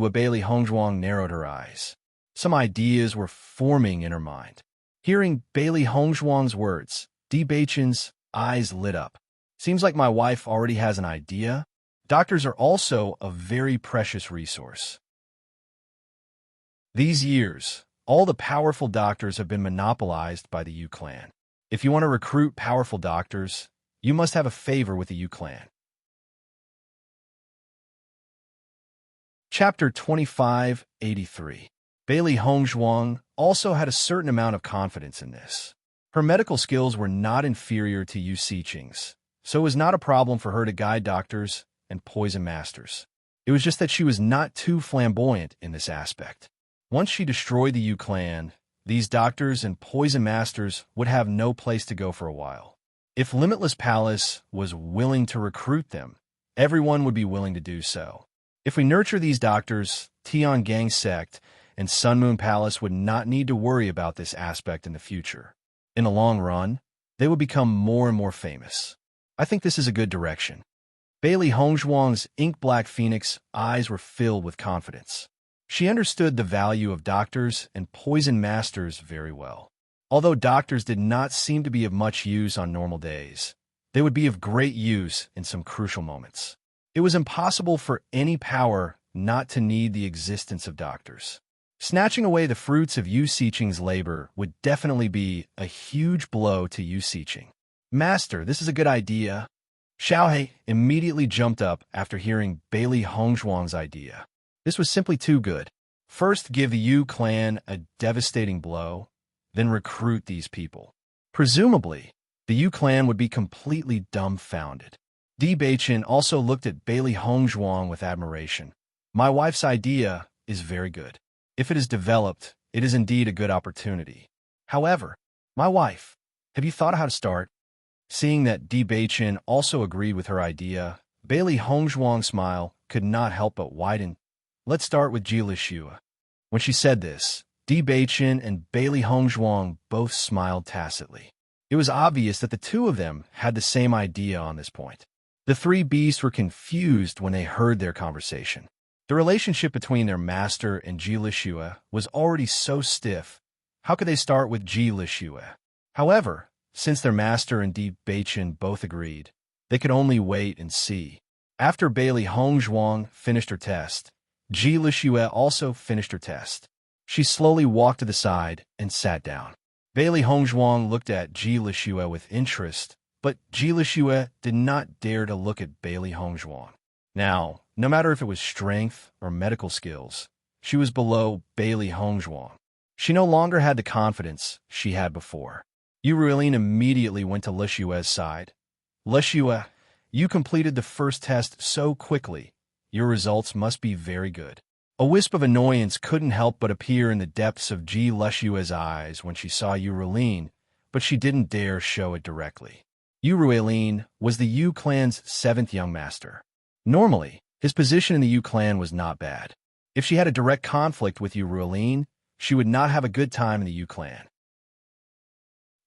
Bailey Hongzhuang narrowed her eyes. Some ideas were forming in her mind. Hearing Bailey Hongzhuang's words, Bewitching's eyes lit up. Seems like my wife already has an idea. Doctors are also a very precious resource. These years, all the powerful doctors have been monopolized by the Yu clan. If you want to recruit powerful doctors, you must have a favor with the Yu clan. Chapter 2583. Bailey Hongzhuang also had a certain amount of confidence in this. Her medical skills were not inferior to Yu Siqing's, so it was not a problem for her to guide doctors and poison masters. It was just that she was not too flamboyant in this aspect. Once she destroyed the Yu clan, these doctors and poison masters would have no place to go for a while. If Limitless Palace was willing to recruit them, everyone would be willing to do so. If we nurture these doctors, Tiangang Sect and Sun Moon Palace would not need to worry about this aspect in the future. In the long run, they would become more and more famous. I think this is a good direction. Bailey Hongzhuang's ink-black phoenix eyes were filled with confidence. She understood the value of doctors and poison masters very well. Although doctors did not seem to be of much use on normal days, they would be of great use in some crucial moments. It was impossible for any power not to need the existence of doctors. Snatching away the fruits of Yu Siqing's labor would definitely be a huge blow to Yu Siqing. Master, this is a good idea. Xiao Hei immediately jumped up after hearing Bailey Hongzhuang's idea. This was simply too good. First, give the Yu clan a devastating blow, then recruit these people. Presumably, the Yu clan would be completely dumbfounded. Bewitching also looked at Bailey Hongzhuang with admiration. My wife's idea is very good. If it is developed, it is indeed a good opportunity. However, my wife, have you thought of how to start? Seeing that Bewitching also agreed with her idea, Bailey Hongzhuang's smile could not help but widen. Let's start with Ji Lixue. When she said this, Bewitching and Bailey Hongzhuang both smiled tacitly. It was obvious that the two of them had the same idea on this point. The three beasts were confused when they heard their conversation. The relationship between their master and Ji Lixue was already so stiff. How could they start with Ji Lixue? However, since their master and Bewitching both agreed, they could only wait and see. After Bailey Hongzhuang finished her test, Ji Lixue also finished her test. She slowly walked to the side and sat down. Bailey Hongzhuang looked at Ji Lixue with interest, but Ji Lixue did not dare to look at Bailey Hongzhuang. Now, No matter if it was strength or medical skills, she was below Bailey Hongzhuang. She no longer had the confidence she had before. Yuruilin immediately went to Le Xue's side. Le Xue, you completed the first test so quickly. Your results must be very good. A wisp of annoyance couldn't help but appear in the depths of Le Xue's eyes when she saw Yuruilin, but she didn't dare show it directly. Yuruilin was the Yu clan's 7th young master. Normally, his position in the Yu clan was not bad. If she had a direct conflict with Yuruilin, she would not have a good time in the Yu clan.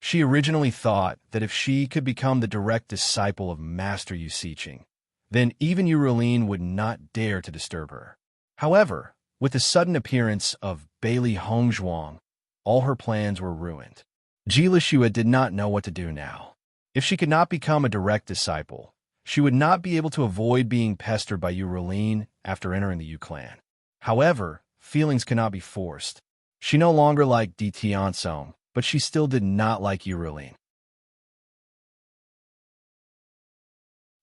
She originally thought that if she could become the direct disciple of Master Yu Siqing, then even Yuruilin would not dare to disturb her. However, with the sudden appearance of Bailey Hongzhuang, all her plans were ruined. Le Xue did not know what to do now. If she could not become a direct disciple, she would not be able to avoid being pestered by Yuruilin after entering the Yu clan. However, feelings cannot be forced. She no longer liked Tianzong, but she still did not like Yuruilin.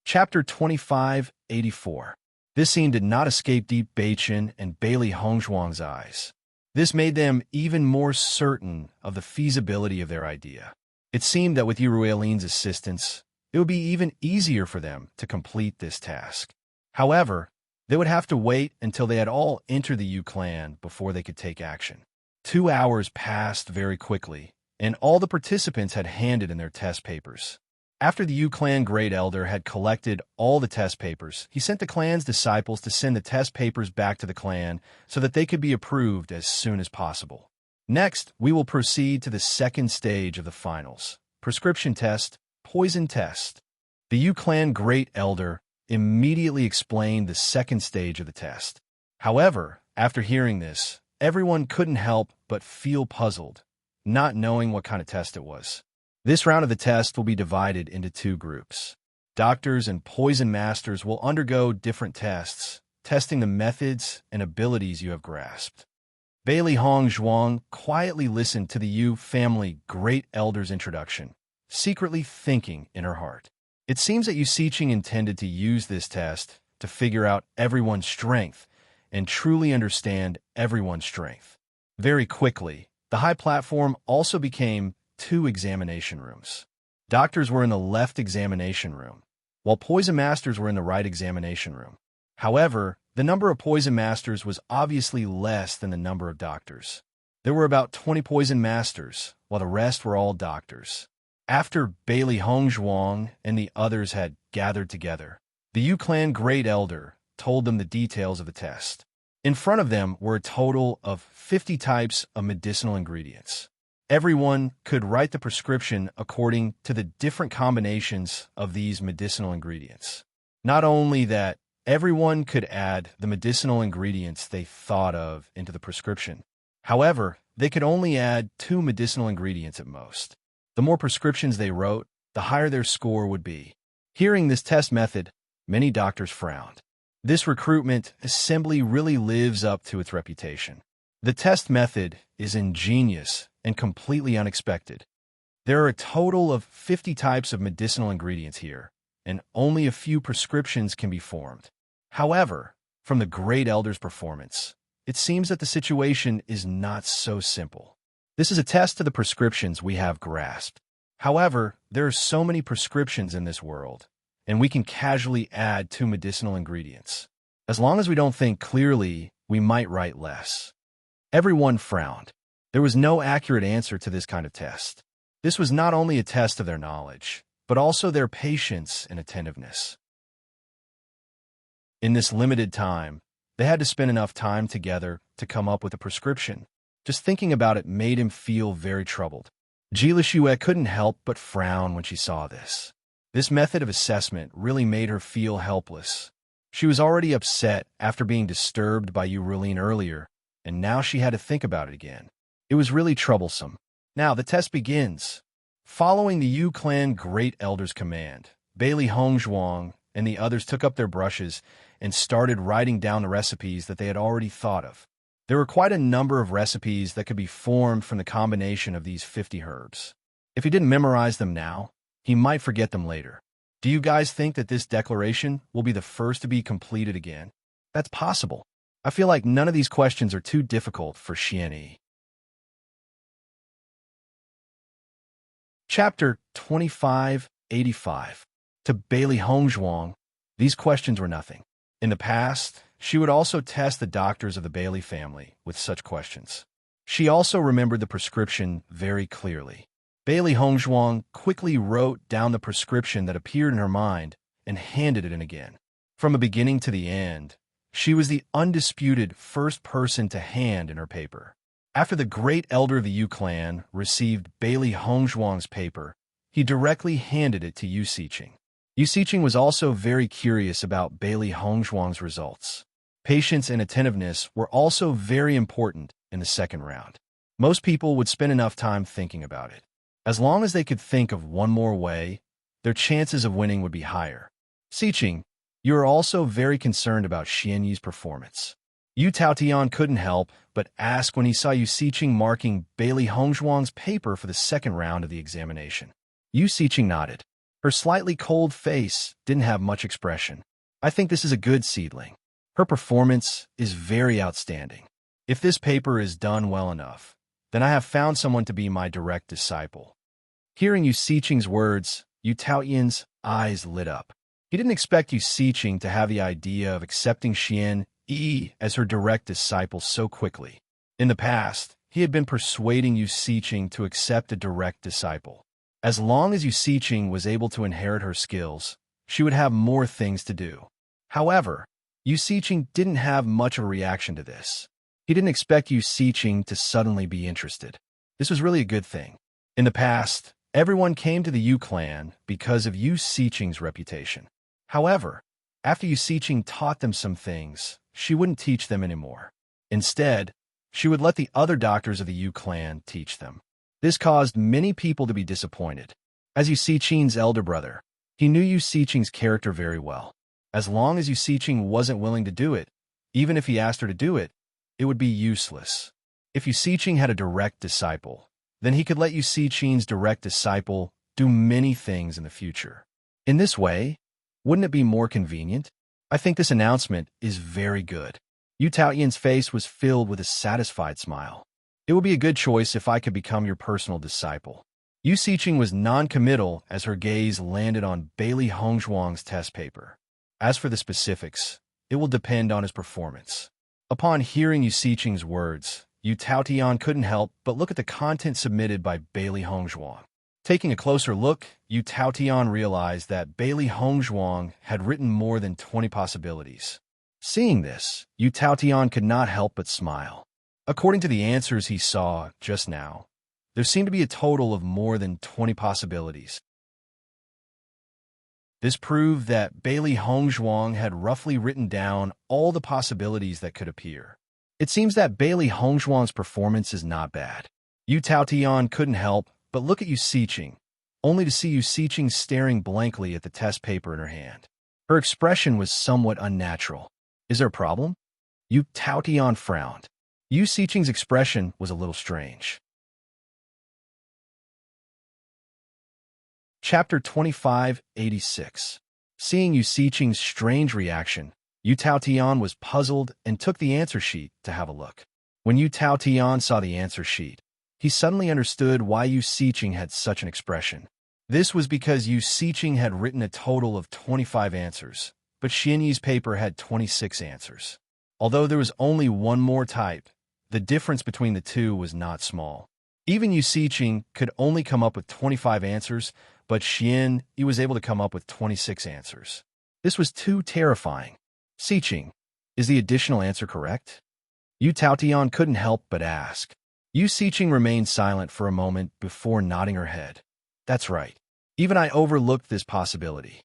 Chapter 2584. This scene did not escape Deep Beichen and Bailey Hongzhuang's eyes. This made them even more certain of the feasibility of their idea. It seemed that with Yuruilin's assistance, it would be even easier for them to complete this task. However, they would have to wait until they had all entered the Yu clan before they could take action. 2 hours passed very quickly, and all the participants had handed in their test papers. After the Yu clan Great Elder had collected all the test papers, he sent the clan's disciples to send the test papers back to the clan so that they could be approved as soon as possible. Next, we will proceed to the second stage of the finals. Prescription test, poison test. The Yu clan Great Elder immediately explained the second stage of the test. However, after hearing this, everyone couldn't help but feel puzzled, not knowing what kind of test it was. This round of the test will be divided into 2 groups. Doctors and poison masters will undergo different tests, testing the methods and abilities you have grasped. Bailey Hongzhuang quietly listened to the Yu family Great Elder's introduction, secretly thinking in her heart. It seems that Yu Siqing intended to use this test to figure out everyone's strength and truly understand everyone's strength. Very quickly, the high platform also became 2 examination rooms. Doctors were in the left examination room, while poison masters were in the right examination room. However, the number of poison masters was obviously less than the number of doctors. There were about 20 poison masters, while the rest were all doctors. After Bailey Hongzhuang and the others had gathered together, the Yu clan Great Elder told them the details of the test. In front of them were a total of 50 types of medicinal ingredients. Everyone could write the prescription according to the different combinations of these medicinal ingredients. Not only that, everyone could add the medicinal ingredients they thought of into the prescription. However, they could only add 2 medicinal ingredients at most. The more prescriptions they wrote, the higher their score would be. Hearing this test method, many doctors frowned. This recruitment assembly really lives up to its reputation. The test method is ingenious and completely unexpected. There are a total of 50 types of medicinal ingredients here, and only a few prescriptions can be formed. However, from the Great Elder's performance, it seems that the situation is not so simple. This is a test to the prescriptions we have grasped. However, there are so many prescriptions in this world, and we can casually add 2 medicinal ingredients. As long as we don't think clearly, we might write less. Everyone frowned. There was no accurate answer to this kind of test. This was not only a test of their knowledge, but also their patience and attentiveness. In this limited time, they had to spend enough time together to come up with a prescription. Just thinking about it made him feel very troubled. Le Xue couldn't help but frown when she saw this. This method of assessment really made her feel helpless. She was already upset after being disturbed by Yuruilin earlier, and now she had to think about it again. It was really troublesome. Now the test begins. Following the Yu clan Great Elder's command, Bailey Hongzhuang and the others took up their brushes and started writing down the recipes that they had already thought of. There were quite a number of recipes that could be formed from the combination of these 50 herbs. If he didn't memorize them now, he might forget them later. Do you guys think that this declaration will be the first to be completed again? That's possible. I feel like none of these questions are too difficult for Xianyi. Chapter 2585. To Bailey Hongzhuang, these questions were nothing. In the past, she would also test the doctors of the Bailey family with such questions. She also remembered the prescription very clearly. Bailey Hongzhuang quickly wrote down the prescription that appeared in her mind and handed it in again. From the beginning to the end, she was the undisputed first person to hand in her paper. After the great elder of the Yu clan received Bailey Hongzhuang's paper, he directly handed it to Yu Siqing. Yu Siqing was also very curious about Bailey Hongzhuang's results. Patience and attentiveness were also very important in the second round. Most people would spend enough time thinking about it. As long as they could think of one more way, their chances of winning would be higher. Siqing, you are also very concerned about Xianyi's performance. Yu Taotian couldn't help but ask when he saw Yu Siqing marking Bailey Hongzhuang's paper for the second round of the examination. Yu Siqing nodded. Her slightly cold face didn't have much expression. I think this is a good seedling. Her performance is very outstanding. If this paper is done well enough, then I have found someone to be my direct disciple. Hearing Yu Siqing's words, Yu Taotian's eyes lit up. He didn't expect Yu Siqing to have the idea of accepting Xianyi as her direct disciple so quickly. In the past, he had been persuading Yu Siqing to accept a direct disciple. As long as Yu Siqing was able to inherit her skills, she would have more things to do. However, Yu Siqing didn't have much of a reaction to this. He didn't expect Yu Siqing to suddenly be interested. This was really a good thing. In the past, everyone came to the Yu clan because of Yu Siqing's reputation. However, after Yu Siqing taught them some things, she wouldn't teach them anymore. Instead, she would let the other doctors of the Yu clan teach them. This caused many people to be disappointed. As Yu Siqing's elder brother, he knew Yu Siqing's character very well. As long as Yu Siqing wasn't willing to do it, even if he asked her to do it, it would be useless. If Yu Siqing had a direct disciple, then he could let Yu Siqing's direct disciple do many things in the future. In this way, wouldn't it be more convenient? I think this announcement is very good. Yu Taotian's face was filled with a satisfied smile. It would be a good choice if I could become your personal disciple. Yu Siqing was non-committal as her gaze landed on Bailey Hongzhuang's test paper. As for the specifics, it will depend on his performance. Upon hearing Yu Siqing's words, Yu Taotian couldn't help but look at the content submitted by Bailey Hongzhuang. Taking a closer look, Yu Taotian realized that Bailey Hongzhuang had written more than 20 possibilities. Seeing this, Yu Taotian could not help but smile. According to the answers he saw just now, there seemed to be a total of more than 20 possibilities. This proved that Bailey Hongzhuang had roughly written down all the possibilities that could appear. It seems that Bailey Hongzhuang's performance is not bad. Yu Taotian couldn't help but look at Yu Siqing, only to see Yu Siqing staring blankly at the test paper in her hand. Her expression was somewhat unnatural. Is there a problem? Yu Taotian frowned. Yu Siqing's expression was a little strange. Chapter 2586. Seeing Yu Siqing's strange reaction, Yu Taotian was puzzled and took the answer sheet to have a look. When Yu Taotian saw the answer sheet, he suddenly understood why Yu Siqing had such an expression. This was because Yu Siqing had written a total of 25 answers, but Xianyi's paper had 26 answers. Although there was only one more type, the difference between the two was not small. Even Yu Siqing could only come up with 25 answers, but Xianyi was able to come up with 26 answers. This was too terrifying. Siqing, is the additional answer correct? Yu Taotian couldn't help but ask. Yu Siqing remained silent for a moment before nodding her head. That's right. Even I overlooked this possibility.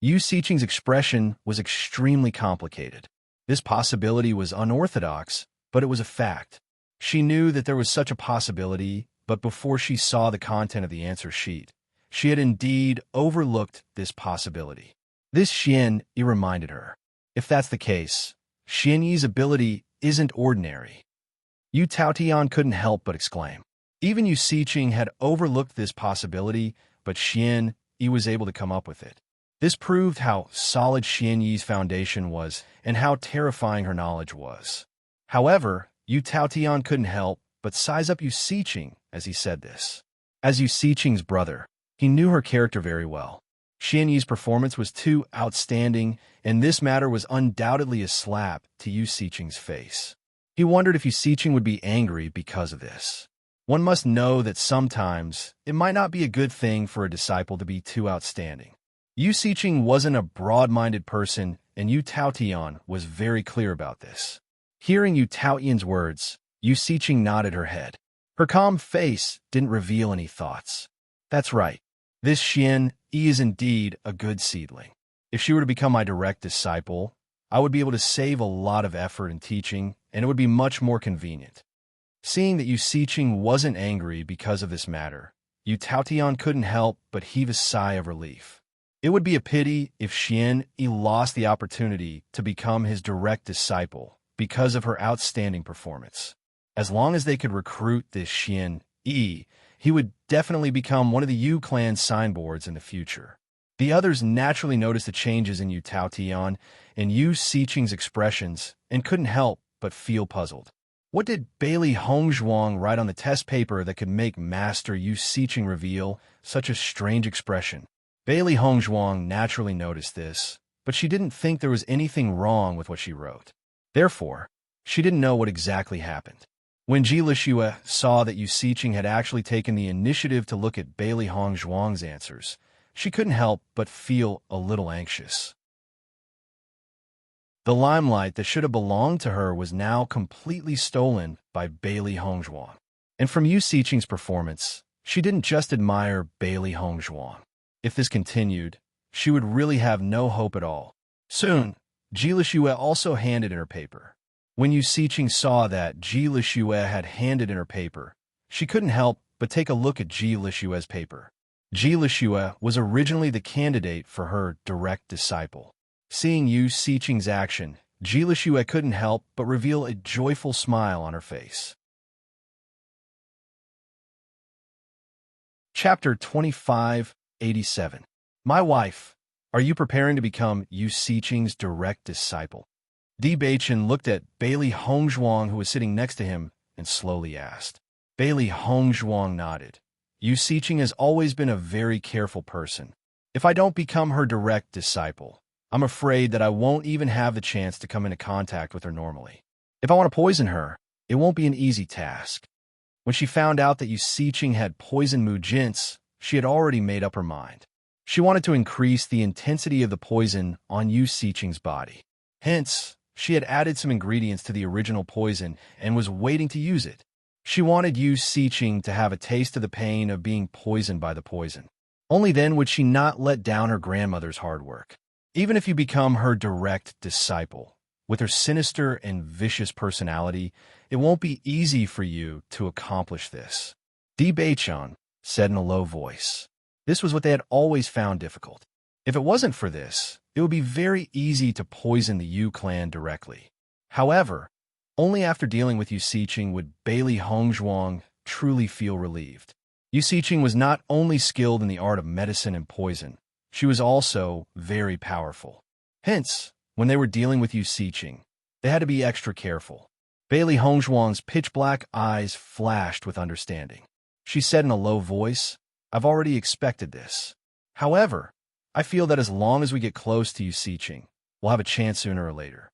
Yu Siqing's expression was extremely complicated. This possibility was unorthodox, but it was a fact. She knew that there was such a possibility, but before she saw the content of the answer sheet, she had indeed overlooked this possibility. This Xianyi reminded her. If that's the case, Xianyi's ability isn't ordinary. Yu Taotian couldn't help but exclaim. Even Yu Siqing had overlooked this possibility, but Xianyi was able to come up with it. This proved how solid Xian Yi's foundation was and how terrifying her knowledge was. However, Yu Taotian couldn't help but size up Yu Siqing as he said this. As Yu Siqing's brother, he knew her character very well. Xian Yi's performance was too outstanding, and this matter was undoubtedly a slap to Yu Siqing's face. He wondered if Yu Siqing would be angry because of this. One must know that sometimes it might not be a good thing for a disciple to be too outstanding. Yu Siqing wasn't a broad-minded person, and Yu Taotian was very clear about this. Hearing Yu Taotian's words, Yu Siqing nodded her head. Her calm face didn't reveal any thoughts. That's right. This Xian Yi is indeed a good seedling. If she were to become my direct disciple, I would be able to save a lot of effort in teaching, and it would be much more convenient. Seeing that Yu Siqing wasn't angry because of this matter, Yu Taotian couldn't help but heave a sigh of relief. It would be a pity if Xian Yi lost the opportunity to become his direct disciple because of her outstanding performance. As long as they could recruit this Xian Yi, he would definitely become one of the Yu clan's signboards in the future. The others naturally noticed the changes in Yu Taotian and Yu Siqing's expressions and couldn't help but feel puzzled. What did Bailey Hongzhuang write on the test paper that could make Master Yu Siqing reveal such a strange expression? Bailey Hongzhuang naturally noticed this, but she didn't think there was anything wrong with what she wrote. Therefore, she didn't know what exactly happened. When Ji Lishue saw that Yu Siqing had actually taken the initiative to look at Bailey Hongzhuang's answers, she couldn't help but feel a little anxious. The limelight that should have belonged to her was now completely stolen by Bailey Hongzhuang. And from Yu Siqing's performance, she didn't just admire Bailey Hongzhuang. If this continued, she would really have no hope at all. Soon, Ji Lishue also handed in her paper. When Yu Siqing saw that Ji Lishue had handed in her paper, she couldn't help but take a look at Ji Lishue's paper. Ji Lishue was originally the candidate for her direct disciple. Seeing Yu Siqing's action, Ji Lishue couldn't help but reveal a joyful smile on her face. Chapter 2587. My wife, are you preparing to become Yu Siqing's direct disciple? Bewitching looked at Bailey Hongzhuang, who was sitting next to him, and slowly asked. Bailey Hongzhuang nodded. Yu Siqing has always been a very careful person. If I don't become her direct disciple, I'm afraid that I won't even have the chance to come into contact with her normally. If I want to poison her, it won't be an easy task. When she found out that Yu Siqing had poisoned Mu Jin's, she had already made up her mind. She wanted to increase the intensity of the poison on Yu Siqing's body. Hence, she had added some ingredients to the original poison and was waiting to use it. She wanted Yu Siqing to have a taste of the pain of being poisoned by the poison. Only then would she not let down her grandmother's hard work. Even if you become her direct disciple, with her sinister and vicious personality, it won't be easy for you to accomplish this. Bewitching said in a low voice. This was what they had always found difficult. If it wasn't for this, it would be very easy to poison the Yu clan directly. However, only after dealing with Yu Siqing would Bailey Hongzhuang truly feel relieved. Yu Siqing was not only skilled in the art of medicine and poison, she was also very powerful. Hence, when they were dealing with Yu Siqing, they had to be extra careful. Bailey Hongzhuang's pitch-black eyes flashed with understanding. She said in a low voice, I've already expected this. However, I feel that as long as we get close to Yu Siqing, we'll have a chance sooner or later.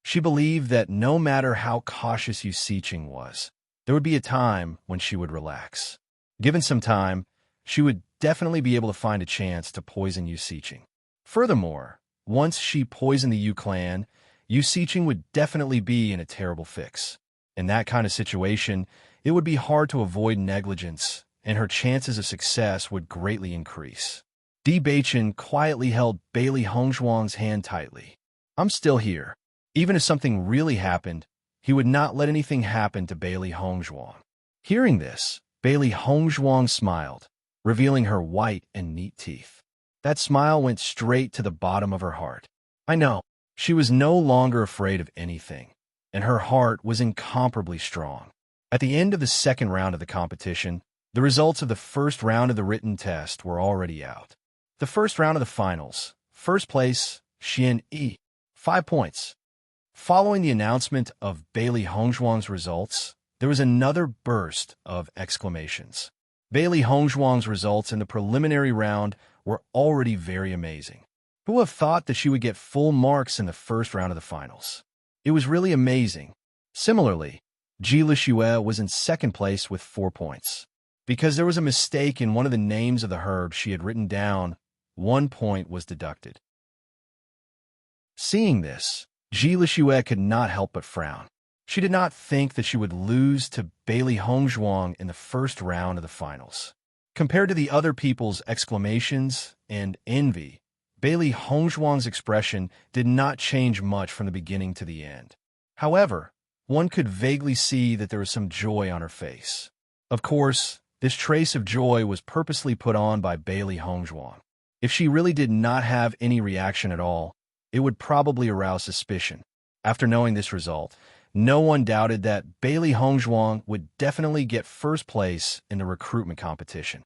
She believed that no matter how cautious Yu Siqing was, there would be a time when she would relax. Given some time, she would definitely be able to find a chance to poison Yu Siqing. Furthermore, once she poisoned the Yu clan, Yu Siqing would definitely be in a terrible fix. In that kind of situation, it would be hard to avoid negligence, and her chances of success would greatly increase. Bewitching quietly held Bailey Hongzhuang's hand tightly. I'm still here. Even if something really happened, he would not let anything happen to Bailey Hongzhuang. Hearing this, Bailey Hongzhuang smiled, revealing her white and neat teeth. That smile went straight to the bottom of her heart. I know, she was no longer afraid of anything, and her heart was incomparably strong. At the end of the second round of the competition, the results of the first round of the written test were already out. The first round of the finals, First place, Xian Yi, 5 points. Following the announcement of Bailey Hongzhuang's results, there was another burst of exclamations. Bailey Hongzhuang's results in the preliminary round were already very amazing. Who would have thought that she would get full marks in the first round of the finals? It was really amazing. Similarly, Ji Lixue was in second place with 4 points. Because there was a mistake in one of the names of the herb she had written down, 1 point was deducted. Seeing this, Ji Lixue could not help but frown. She did not think that she would lose to Bailey Hongzhuang in the first round of the finals. Compared to the other people's exclamations and envy, Bailey Hongzhuang's expression did not change much from the beginning to the end. However, one could vaguely see that there was some joy on her face. Of course, this trace of joy was purposely put on by Bailey Hongzhuang. If she really did not have any reaction at all, it would probably arouse suspicion. After knowing this result, no one doubted that Bailey Hongzhuang would definitely get first place in the recruitment competition.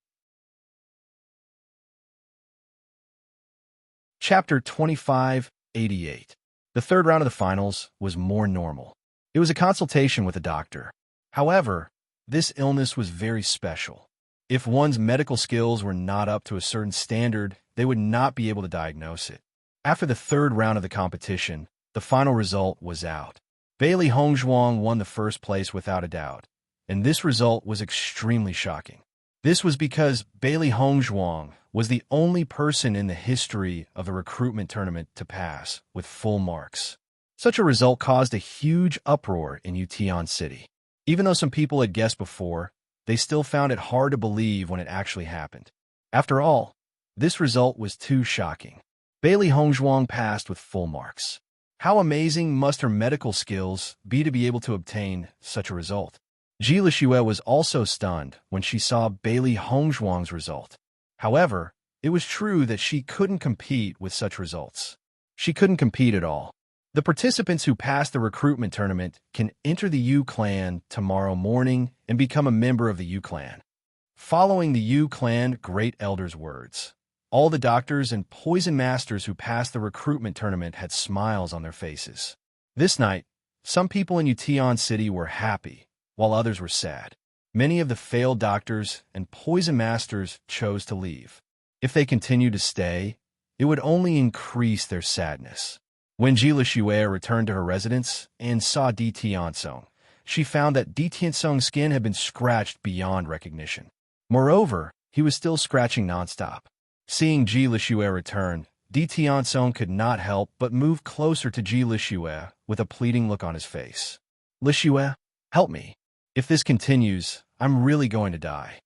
Chapter 2588. The third round of the finals was more normal. It was a consultation with a doctor. However, this illness was very special. If one's medical skills were not up to a certain standard, they would not be able to diagnose it. After the third round of the competition, the final result was out. Bailey Hongzhuang won the first place without a doubt, and this result was extremely shocking. This was because Bailey Hongzhuang was the only person in the history of a recruitment tournament to pass with full marks. Such a result caused a huge uproar in Utian City. Even though some people had guessed before, they still found it hard to believe when it actually happened. After all, this result was too shocking. Bailey Hongzhuang passed with full marks. How amazing must her medical skills be to be able to obtain such a result? Ji Lixue was also stunned when she saw Bailey Hongzhuang's result. However, it was true that she couldn't compete with such results. She couldn't compete at all. The participants who passed the recruitment tournament can enter the Yu clan tomorrow morning and become a member of the Yu clan. Following the Yu clan great elder's words, all the doctors and poison masters who passed the recruitment tournament had smiles on their faces. This night, some people in Utian City were happy, while others were sad. Many of the failed doctors and poison masters chose to leave. If they continued to stay, it would only increase their sadness. When Ji Lixue returned to her residence and saw Di Tiansong, she found that Di Tiansong's skin had been scratched beyond recognition. Moreover, he was still scratching nonstop. Seeing Ji Lixue return, Di Tiansong could not help but move closer to Ji Lixue with a pleading look on his face. "Lixue, help me. If this continues, I'm really going to die."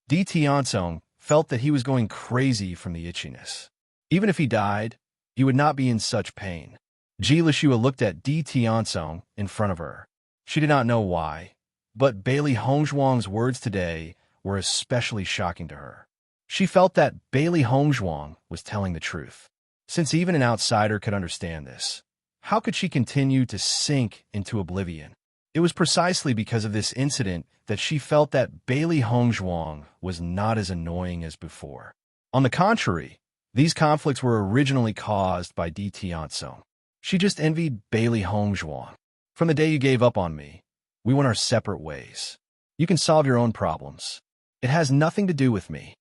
Di Tiansong felt that he was going crazy from the itchiness. Even if he died, he would not be in such pain. Ji Lixue looked at Di Tiansong in front of her. She did not know why, but Bailey Hongzhuang's words today were especially shocking to her. She felt that Bailey Hongzhuang was telling the truth. Since even an outsider could understand this, how could she continue to sink into oblivion? It was precisely because of this incident that she felt that Bailey Hongzhuang was not as annoying as before. On the contrary, these conflicts were originally caused by Di Tiansong. She just envied Bailey Hongzhuang. "From the day you gave up on me, we went our separate ways. You can solve your own problems. It has nothing to do with me."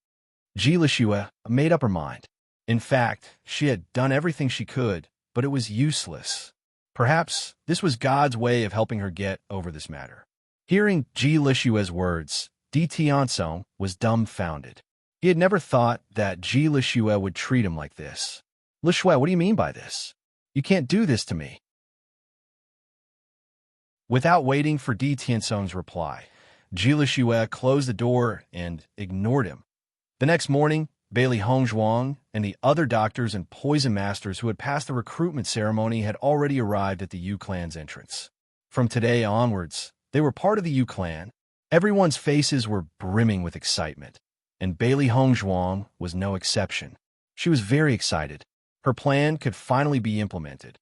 Ji Lixue made up her mind. In fact, she had done everything she could, but it was useless. Perhaps this was God's way of helping her get over this matter. Hearing Ji Lixue's words, Di Tiansong was dumbfounded. He had never thought that Ji Lixue would treat him like this. "Lixue, what do you mean by this? You can't do this to me." Without waiting for Di Tiansong's reply, Ji Lixue closed the door and ignored him. The next morning, Bailey Hongzhuang and the other doctors and poison masters who had passed the recruitment ceremony had already arrived at the Yu clan's entrance. From today onwards, they were part of the Yu clan. Everyone's faces were brimming with excitement, and Bailey Hongzhuang was no exception. She was very excited. Her plan could finally be implemented.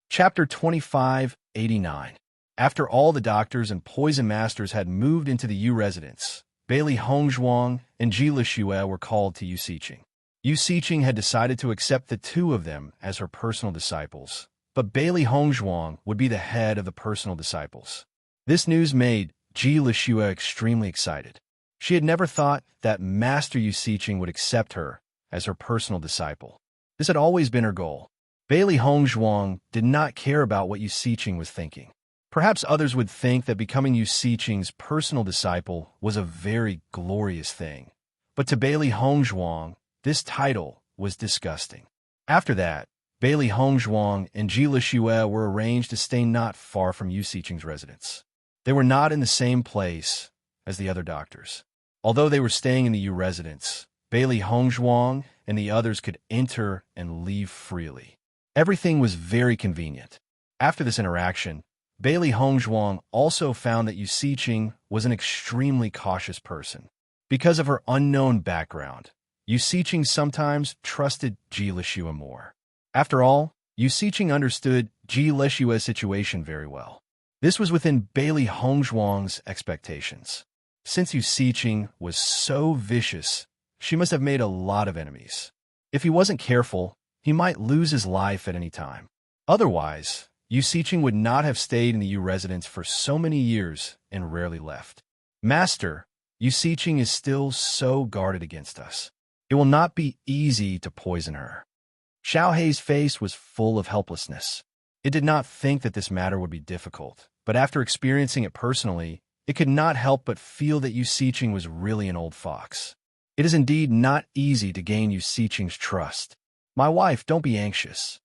Chapter 2589. After all the doctors and poison masters had moved into the Yu residence, Bailey Hongzhuang and Ji Lixue were called to Yu Siqing. Yu Siqing had decided to accept the two of them as her personal disciples, but Bailey Hongzhuang would be the head of the personal disciples. This news made Ji Lixue extremely excited. She had never thought that Master Yu Siqing would accept her as her personal disciple. This had always been her goal. Bailey Hongzhuang did not care about what Yu Siqing was thinking. Perhaps others would think that becoming Yu Siqing's personal disciple was a very glorious thing, but to Bailey Hongzhuang, this title was disgusting. After that, Bailey Hongzhuang and Ji Lixue were arranged to stay not far from Yu Siqing's residence. They were not in the same place as the other doctors. Although they were staying in the Yu residence, Bailey Hongzhuang and the others could enter and leave freely. Everything was very convenient. After this interaction, Bailey Hongzhuang also found that Yu Siqing was an extremely cautious person. Because of her unknown background, Yu Siqing sometimes trusted Ji Lixue more. After all, Yu Siqing understood Ji Lixue's situation very well. This was within Bailey Hongzhuang's expectations. Since Yu Siqing was so vicious, she must have made a lot of enemies. If he wasn't careful, he might lose his life at any time. Otherwise, Yu Siqing would not have stayed in the Yu residence for so many years and rarely left. Master, Yu Siqing is still so guarded against us. It will not be easy to poison her. Xiao Hei's face was full of helplessness. It did not think that this matter would be difficult, but after experiencing it personally, it could not help but feel that Yu Siqing was really an old fox. It is indeed not easy to gain Yu Siqing's trust. My wife, don't be anxious.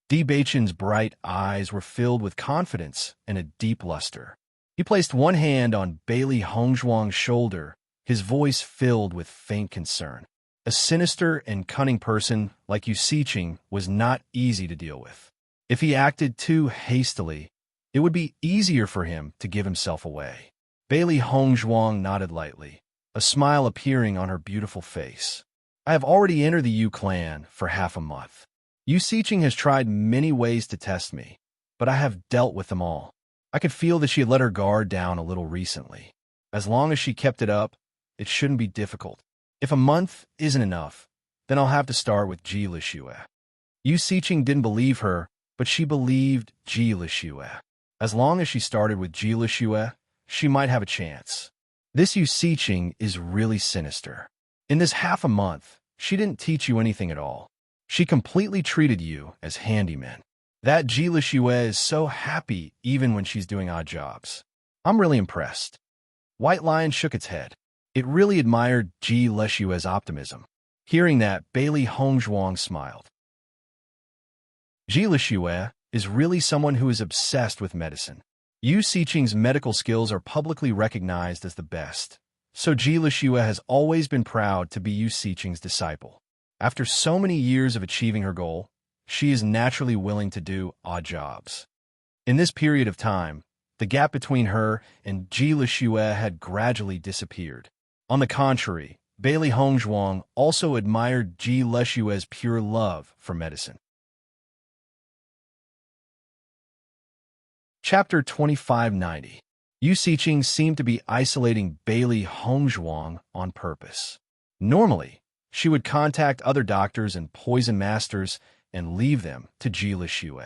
Di Beichen's bright eyes were filled with confidence and a deep luster. He placed one hand on Bailey Hongzhuang's shoulder, his voice filled with faint concern. A sinister and cunning person like Yu Siqing was not easy to deal with. If he acted too hastily, it would be easier for him to give himself away. Bailey Hongzhuang nodded lightly, a smile appearing on her beautiful face. I have already entered the Yu clan for half a month. Yu Siqing has tried many ways to test me, but I have dealt with them all. I could feel that she had let her guard down a little recently. As long as she kept it up, it shouldn't be difficult. If a month isn't enough, then I'll have to start with Ji Lixue. Yu Siqing didn't believe her, but she believed Ji Lixue. As long as she started with Ji Lixue, she might have a chance. This Yu Siqing is really sinister. In this half a month, she didn't teach you anything at all. She completely treated you as handymen. That Ji Lixue is so happy even when she's doing odd jobs. I'm really impressed. White Lion shook its head. It really admired Ji Lixue's optimism. Hearing that, Bailey Hongzhuang smiled. Ji Lixue is really someone who is obsessed with medicine. Yu Siqing's medical skills are publicly recognized as the best, so Ji Lixue has always been proud to be Yu Siqing's disciple. After so many years of achieving her goal, she is naturally willing to do odd jobs. In this period of time, the gap between her and Ji Lixue had gradually disappeared. On the contrary, Bailey Hongzhuang also admired Ji Lixue's pure love for medicine. Chapter 2590. Yu Siqing seemed to be isolating Bailey Hongzhuang on purpose. Normally, she would contact other doctors and poison masters and leave them to Ji Lixue.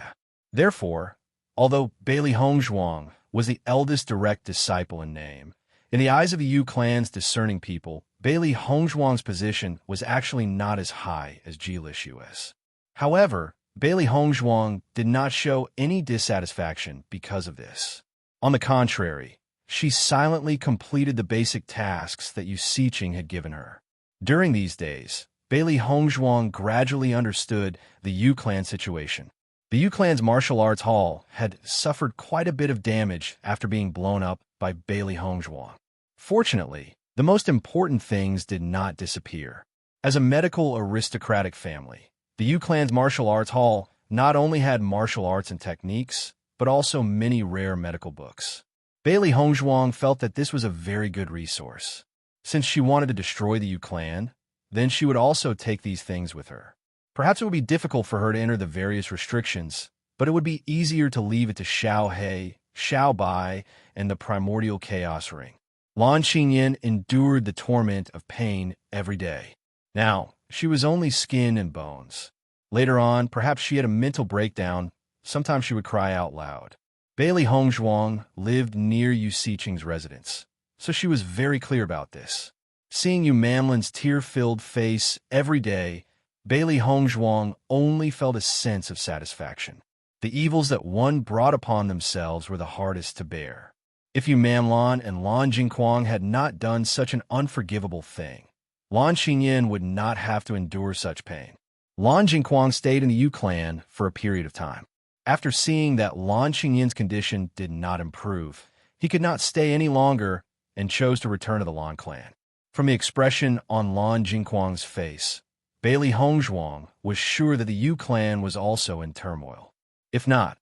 Therefore, although Bailey Hongzhuang was the eldest direct disciple in name, in the eyes of the Yu clan's discerning people, Bailey Hongzhuang's position was actually not as high as Ji Lixue's. However, Bailey Hongzhuang did not show any dissatisfaction because of this. On the contrary, she silently completed the basic tasks that Yu Siqing had given her. During these days, Bailey Hongzhuang gradually understood the Yu clan situation. The Yu clan's martial arts hall had suffered quite a bit of damage after being blown up by Bailey Hongzhuang. Fortunately, the most important things did not disappear. As a medical aristocratic family, the Yu clan's martial arts hall not only had martial arts and techniques, but also many rare medical books. Bailey Hongzhuang felt that this was a very good resource. Since she wanted to destroy the Yu clan, then she would also take these things with her. Perhaps it would be difficult for her to enter the various restrictions, but it would be easier to leave it to Xiao Hei, Xiao Bai, and the primordial chaos ring. Lan Xingyin endured the torment of pain every day. Now, she was only skin and bones. Later on, perhaps she had a mental breakdown. Sometimes she would cry out loud. Bailey Hongzhuang lived near Yu Siqing's residence, so she was very clear about this. Seeing Yu Manlin's tear-filled face every day, Bailey Hongzhuang only felt a sense of satisfaction. The evils that one brought upon themselves were the hardest to bear. If Yu Manlan and Lan Jingquang had not done such an unforgivable thing, Lan Xingyin would not have to endure such pain. Lan Jingquang stayed in the Yu clan for a period of time. After seeing that Lan Xingyin's condition did not improve, he could not stay any longer and chose to return to the Lan clan. From the expression on Lan Jingquang's face, Bailey Hongzhuang was sure that the Yu clan was also in turmoil. If not,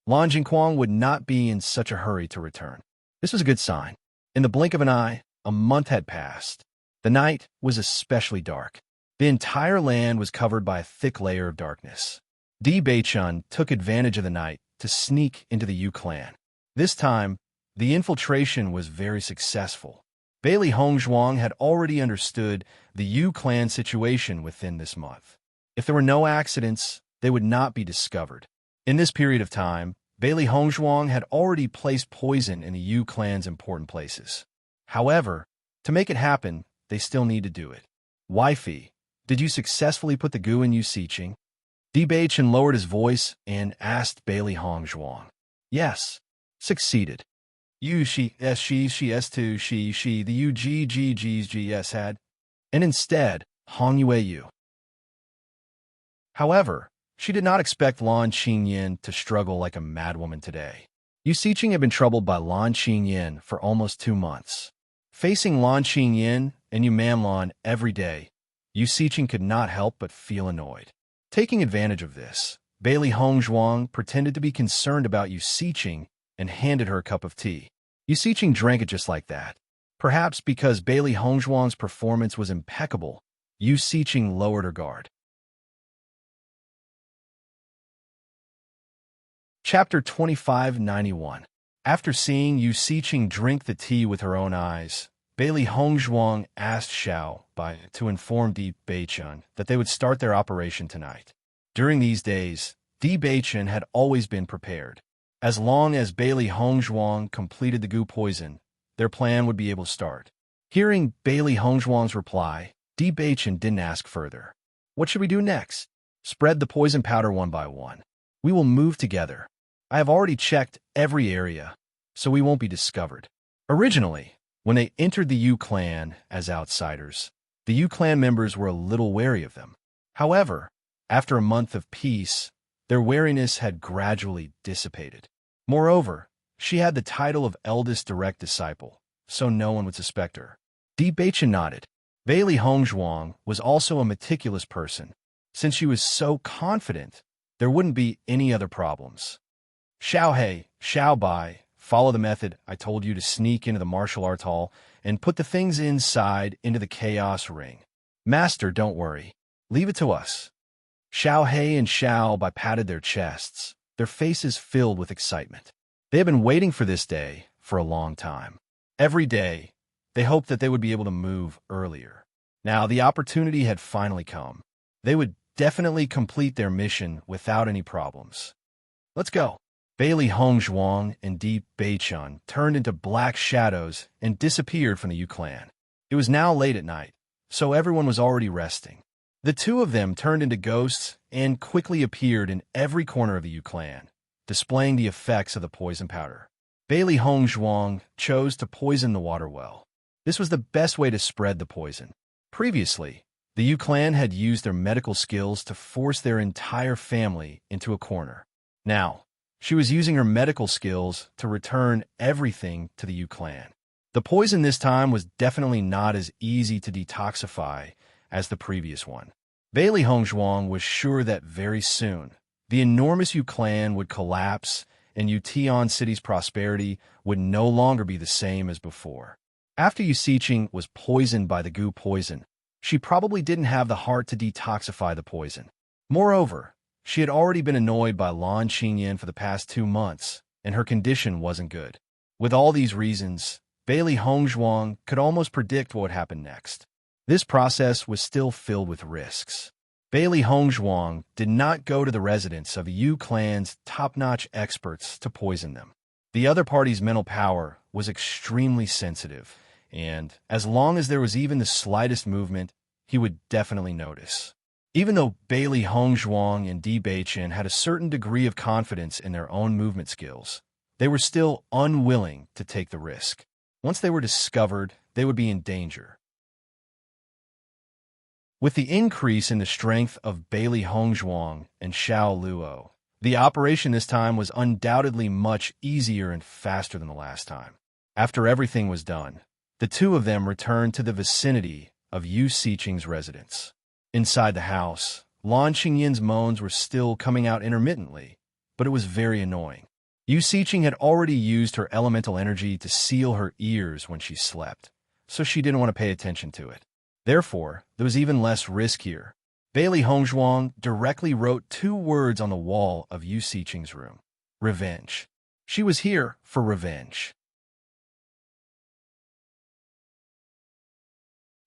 Lan Jingquang would not be in such a hurry to return. This was a good sign. In the blink of an eye, a month had passed. The night was especially dark. The entire land was covered by a thick layer of darkness. Di Beichun took advantage of the night to sneak into the Yu clan. This time, the infiltration was very successful. Bailey Hongzhuang had already understood the Yu clan situation within this month. If there were no accidents, they would not be discovered. In this period of time, Bailey Hongzhuang had already placed poison in the Yu clan's important places. However, to make it happen, they still need to do it. Wifey, did you successfully put the goo in Yu Siqing? Di Beichun lowered his voice and asked Bailey Hongzhuang. Yes, succeeded. You, she s2, the U G S had, and instead, Hong Yue Yu. However, she did not expect Lan Xingyin to struggle like a madwoman today. Yu Siqing had been troubled by Lan Xingyin for almost 2 months. Facing Lan Xingyin and Yu Manlan every day, Yu Siqing could not help but feel annoyed. Taking advantage of this, Bailey Hongzhuang pretended to be concerned about Yu Siqing and handed her a cup of tea. Yu Siqing drank it just like that. Perhaps because Bailey Hongzhuang's performance was impeccable, Yu Siqing lowered her guard. Chapter 2591. After seeing Yu Siqing drink the tea with her own eyes, Bailey Hongzhuang asked Xiao Bai to inform Di Beichun that they would start their operation tonight. During these days, Di Beichun had always been prepared. As long as Bailey Hongzhuang completed the goo poison, their plan would be able to start. Hearing Bailey Hongzhuang's reply, Di Beichun didn't ask further. What should we do next? Spread the poison powder one by one. We will move together. I have already checked every area, so we won't be discovered. Originally, when they entered the Yu clan as outsiders, the Yu clan members were a little wary of them. However, after a month of peace, their wariness had gradually dissipated. Moreover, she had the title of eldest direct disciple, so no one would suspect her. Di Beichun nodded. Bailey Hongzhuang was also a meticulous person. Since she was so confident, there wouldn't be any other problems. Xiao Bai, follow the method I told you to sneak into the martial arts hall and put the things inside into the chaos ring. Master, don't worry. Leave it to us. Xiao He and Xiao Bai patted their chests, their faces filled with excitement. They had been waiting for this day for a long time. Every day, they hoped that they would be able to move earlier. Now, the opportunity had finally come. They would definitely complete their mission without any problems. Let's go. Bailey Hongzhuang and Di Beichun turned into black shadows and disappeared from the Yu clan. It was now late at night, so everyone was already resting. The two of them turned into ghosts and quickly appeared in every corner of the Yu clan, displaying the effects of the poison powder. Bailey Hongzhuang chose to poison the water well. This was the best way to spread the poison. Previously, the Yu clan had used their medical skills to force their entire family into a corner. Now, she was using her medical skills to return everything to the Yu clan. The poison this time was definitely not as easy to detoxify as the previous one. Bailey Hongzhuang was sure that very soon, the enormous Yu clan would collapse and Yutian City's prosperity would no longer be the same as before. After Yu Siqing was poisoned by the goo poison, she probably didn't have the heart to detoxify the poison. Moreover, she had already been annoyed by Lan Xingyin for the past 2 months, and her condition wasn't good. With all these reasons, Bailey Hongzhuang could almost predict what would happen next. This process was still filled with risks. Bailey Hongzhuang did not go to the residence of Yu clan's top-notch experts to poison them. The other party's mental power was extremely sensitive, and as long as there was even the slightest movement, he would definitely notice. Even though Bailey Hongzhuang and Bewitching had a certain degree of confidence in their own movement skills, they were still unwilling to take the risk. Once they were discovered, they would be in danger. With the increase in the strength of Bailey Hongzhuang and Xiao Luo, the operation this time was undoubtedly much easier and faster than the last time. After everything was done, the two of them returned to the vicinity of Yu Xiqing's residence. Inside the house, Lan Qingyin's moans were still coming out intermittently, but it was very annoying. Yu Xiqing had already used her elemental energy to seal her ears when she slept, so she didn't want to pay attention to it. Therefore, there was even less risk here. Bailey Hongzhuang directly wrote 2 words on the wall of Yu Xiqing's room: revenge. She was here for revenge.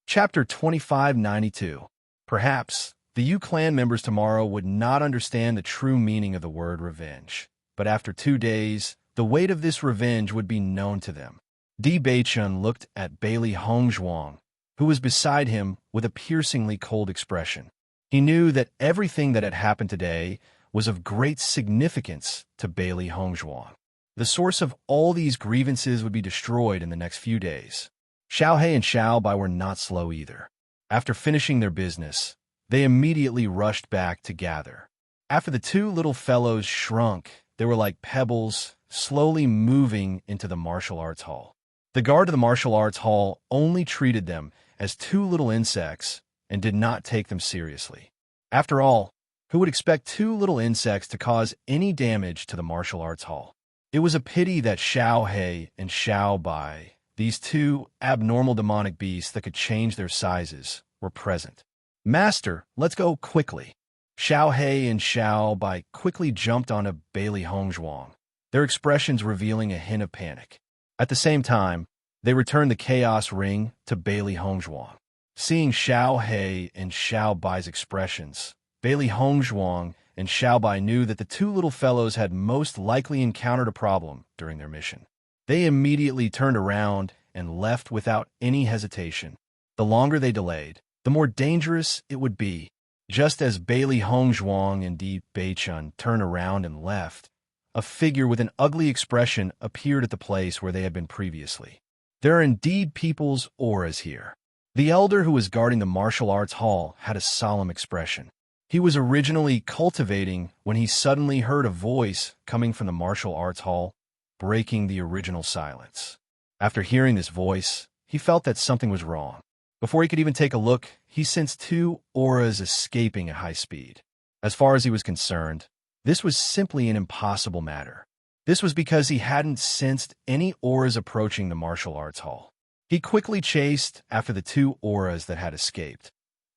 Chapter 2592. Perhaps the Yu clan members tomorrow would not understand the true meaning of the word revenge, but after 2 days, the weight of this revenge would be known to them. Di Beichun looked at Bailey Hongzhuang, who was beside him, with a piercingly cold expression. He knew that everything that had happened today was of great significance to Bailey Hongzhuang. The source of all these grievances would be destroyed in the next few days. Xiao He and Xiao Bai were not slow either. After finishing their business, they immediately rushed back to gather. After the 2 little fellows shrunk, they were like pebbles, slowly moving into the martial arts hall. The guard of the martial arts hall only treated them as 2 little insects and did not take them seriously. After all, who would expect 2 little insects to cause any damage to the martial arts hall? It was a pity that Xiao He and Xiao Bai, these 2 abnormal demonic beasts that could change their sizes, were present. Master, let's go quickly. Xiao He and Xiao Bai quickly jumped onto Bailey Hongzhuang, their expressions revealing a hint of panic. At the same time, they returned the chaos ring to Bailey Hongzhuang. Seeing Xiao He and Xiao Bai's expressions, Bailey Hongzhuang and Xiao Bai knew that the 2 little fellows had most likely encountered a problem during their mission. They immediately turned around and left without any hesitation. The longer they delayed, the more dangerous it would be. Just as Bailey Hongzhuang and Di Beichun turned around and left, a figure with an ugly expression appeared at the place where they had been previously. There are indeed people's auras here. The elder who was guarding the martial arts hall had a solemn expression. He was originally cultivating when he suddenly heard a voice coming from the martial arts hall, breaking the original silence. After hearing this voice, he felt that something was wrong. Before he could even take a look, he sensed 2 auras escaping at high speed. As far as he was concerned, this was simply an impossible matter. This was because he hadn't sensed any auras approaching the martial arts hall. He quickly chased after the 2 auras that had escaped,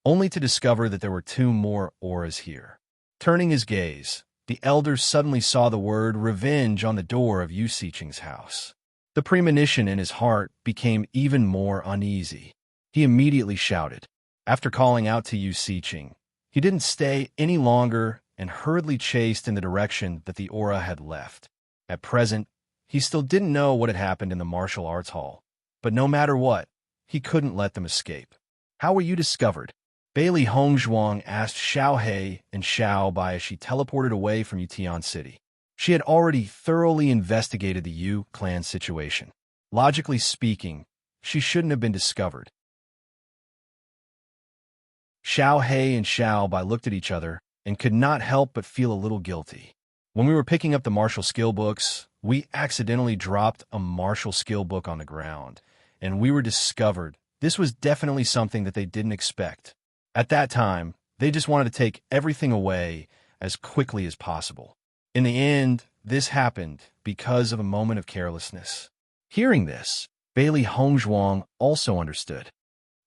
only to discover that there were 2 more auras here. Turning his gaze, the elder suddenly saw the word revenge on the door of Yu Xiqing's house. The premonition in his heart became even more uneasy. He immediately shouted. After calling out to Yu Xiqing, he didn't stay any longer and hurriedly chased in the direction that the aura had left. At present, he still didn't know what had happened in the martial arts hall, but no matter what, he couldn't let them escape. How were you discovered? Bailey Hongzhuang asked Xiao He and Xiao Bai as she teleported away from Yutian City. She had already thoroughly investigated the Yu clan situation. Logically speaking, she shouldn't have been discovered. Xiao He and Xiao Bai looked at each other and could not help but feel a little guilty. When we were picking up the martial skill books, we accidentally dropped a martial skill book on the ground, and we were discovered. This was definitely something that they didn't expect. At that time, they just wanted to take everything away as quickly as possible. In the end, this happened because of a moment of carelessness. Hearing this, Bailey Hongzhuang also understood.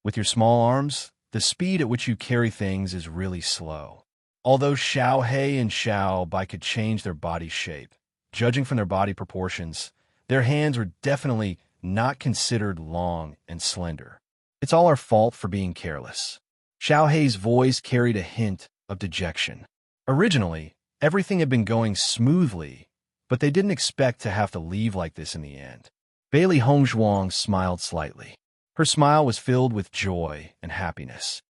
With your small arms, the speed at which you carry things is really slow. Although Xiao He and Xiao Bai could change their body shape, judging from their body proportions, their hands were definitely not considered long and slender. It's all our fault for being careless. Xiao Hei's voice carried a hint of dejection. Originally, everything had been going smoothly, but they didn't expect to have to leave like this in the end. Bailey Hongzhuang smiled slightly. Her smile was filled with joy and happiness.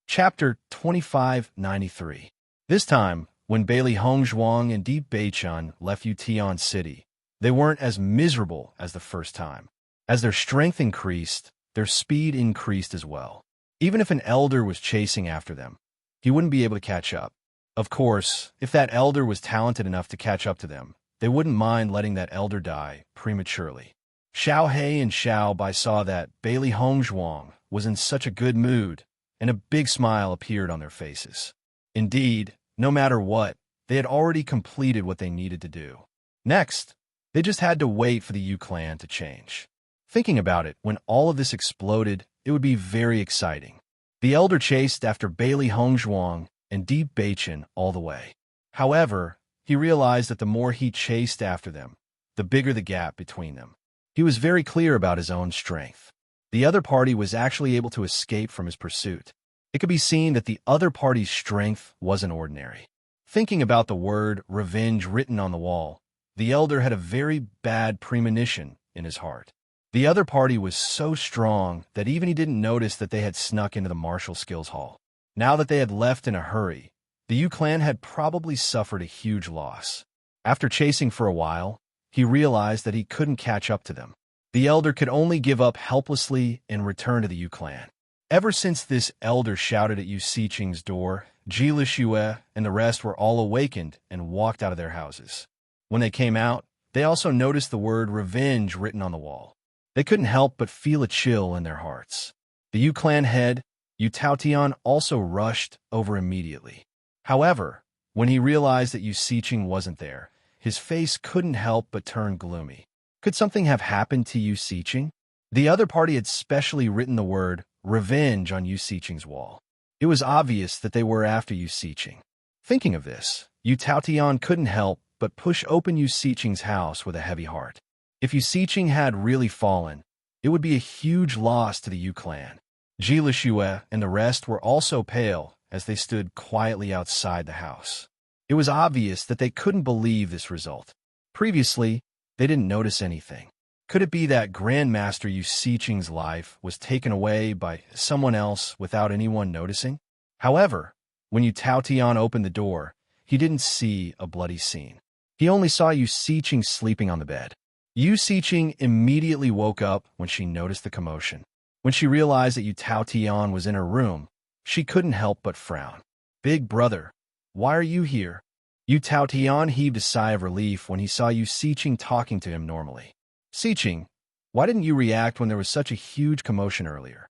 Chapter 2593. This time, when Bailey Hongzhuang and Deep Beichun left Yutian City, they weren't as miserable as the first time. As their strength increased, their speed increased as well. Even if an elder was chasing after them, he wouldn't be able to catch up. Of course, if that elder was talented enough to catch up to them, they wouldn't mind letting that elder die prematurely. Xiao Hei and Xiao Bai saw that Bailey Hongzhuang was in such a good mood, and a big smile appeared on their faces. Indeed, no matter what, they had already completed what they needed to do. Next, they just had to wait for the Yu clan to change. Thinking about it, when all of this exploded, it would be very exciting. The elder chased after Bailey Hongzhuang and Deep Beichun all the way. However, he realized that the more he chased after them, the bigger the gap between them. He was very clear about his own strength. The other party was actually able to escape from his pursuit. It could be seen that the other party's strength wasn't ordinary. Thinking about the word revenge written on the wall, the elder had a very bad premonition in his heart. The other party was so strong that even he didn't notice that they had snuck into the martial skills hall. Now that they had left in a hurry, the Yu clan had probably suffered a huge loss. After chasing for a while, he realized that he couldn't catch up to them. The elder could only give up helplessly and return to the Yu clan. Ever since this elder shouted at Yu Siqing's door, Ji Lixue and the rest were all awakened and walked out of their houses. When they came out, they also noticed the word revenge written on the wall. They couldn't help but feel a chill in their hearts. The Yu clan head, Yu Taotian, also rushed over immediately. However, when he realized that Yu Siqing wasn't there, his face couldn't help but turn gloomy. Could something have happened to Yu Siqing? The other party had specially written the word revenge on Yu Siqing's wall. It was obvious that they were after Yu Siqing. Thinking of this, Yu Taotian couldn't help but push open Yu Siqing's house with a heavy heart. If Yu Siqing had really fallen, it would be a huge loss to the Yu clan. Ji Lixue and the rest were also pale as they stood quietly outside the house. It was obvious that they couldn't believe this result. Previously, they didn't notice anything. Could it be that Grandmaster Yu Siqing's life was taken away by someone else without anyone noticing? However, when Yu Taotian opened the door, he didn't see a bloody scene. He only saw Yu Siqing sleeping on the bed. Yu Siqing immediately woke up when she noticed the commotion. When she realized that Yu Taotian was in her room, she couldn't help but frown. "Big brother, why are you here?" Yu Taotian heaved a sigh of relief when he saw Yu Siqing talking to him normally. "Siqing, why didn't you react when there was such a huge commotion earlier?"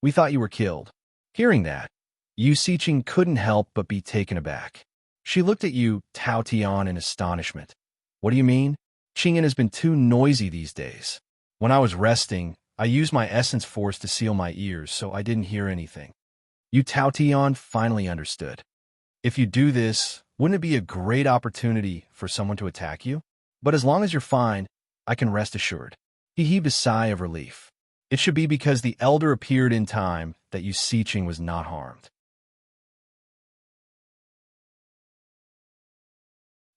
"We thought you were killed." Hearing that, Yu Siqing couldn't help but be taken aback. She looked at Yu Taotian in astonishment. "What do you mean? Qingyan has been too noisy these days. When I was resting, I used my essence force to seal my ears, so I didn't hear anything." Yu Taotian finally understood. "If you do this, wouldn't it be a great opportunity for someone to attack you? But as long as you're fine, I can rest assured." He heaved a sigh of relief. It should be because the elder appeared in time that Yu Siqing was not harmed.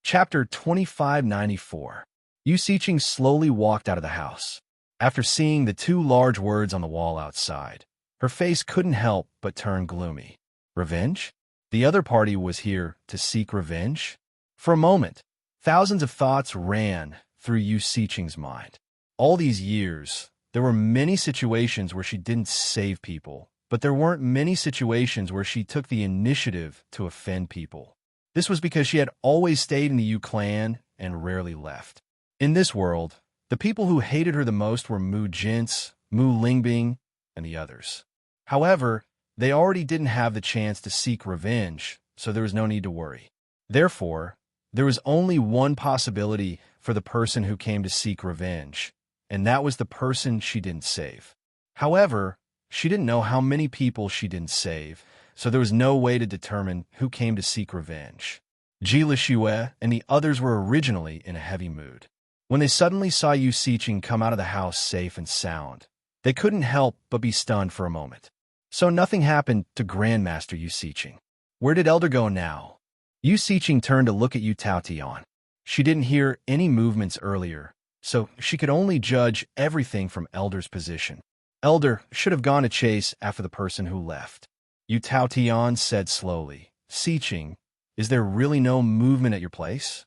Chapter 2594. Yu Siqing slowly walked out of the house. After seeing the two large words on the wall outside, her face couldn't help but turn gloomy. Revenge? The other party was here to seek revenge? For a moment, thousands of thoughts ran through Yu Siqing's mind. All these years, there were many situations where she didn't save people, but there weren't many situations where she took the initiative to offend people. This was because she had always stayed in the Yu clan and rarely left. In this world, the people who hated her the most were Mu Jintz, Mu Lingbing, and the others. However, they already didn't have the chance to seek revenge, so there was no need to worry. Therefore, there was only one possibility for the person who came to seek revenge, and that was the person she didn't save. However, she didn't know how many people she didn't save, so there was no way to determine who came to seek revenge. Ji Lishue and the others were originally in a heavy mood. When they suddenly saw Yu Siqing come out of the house safe and sound, they couldn't help but be stunned for a moment. So nothing happened to Grandmaster Yu Siqing. Where did Elder go now? Yu Siqing turned to look at Yu Taotian. She didn't hear any movements earlier, so she could only judge everything from Elder's position. Elder should have gone to chase after the person who left. Yu Taotian said slowly, Siqing, is there really no movement at your place?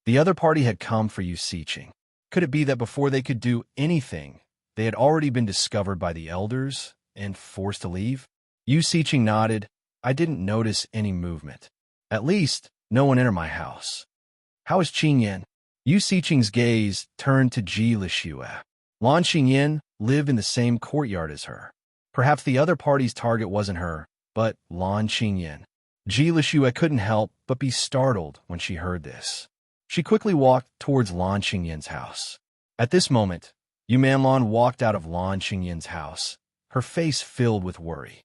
The other party had come for Yu Siqing. Could it be that before they could do anything, they had already been discovered by the elders and forced to leave? Yu Siqing nodded. I didn't notice any movement. At least, no one entered my house. How is Qing Yin? Yu Siqing's gaze turned to Ji Lishue. Lan Qingyin lived in the same courtyard as her. Perhaps the other party's target wasn't her, but Lan Qingyin. Ji Lishue couldn't help but be startled when she heard this. She quickly walked towards Lan Qingyin's house. At this moment, Yu Manlan walked out of Lan Qingyin's house, her face filled with worry.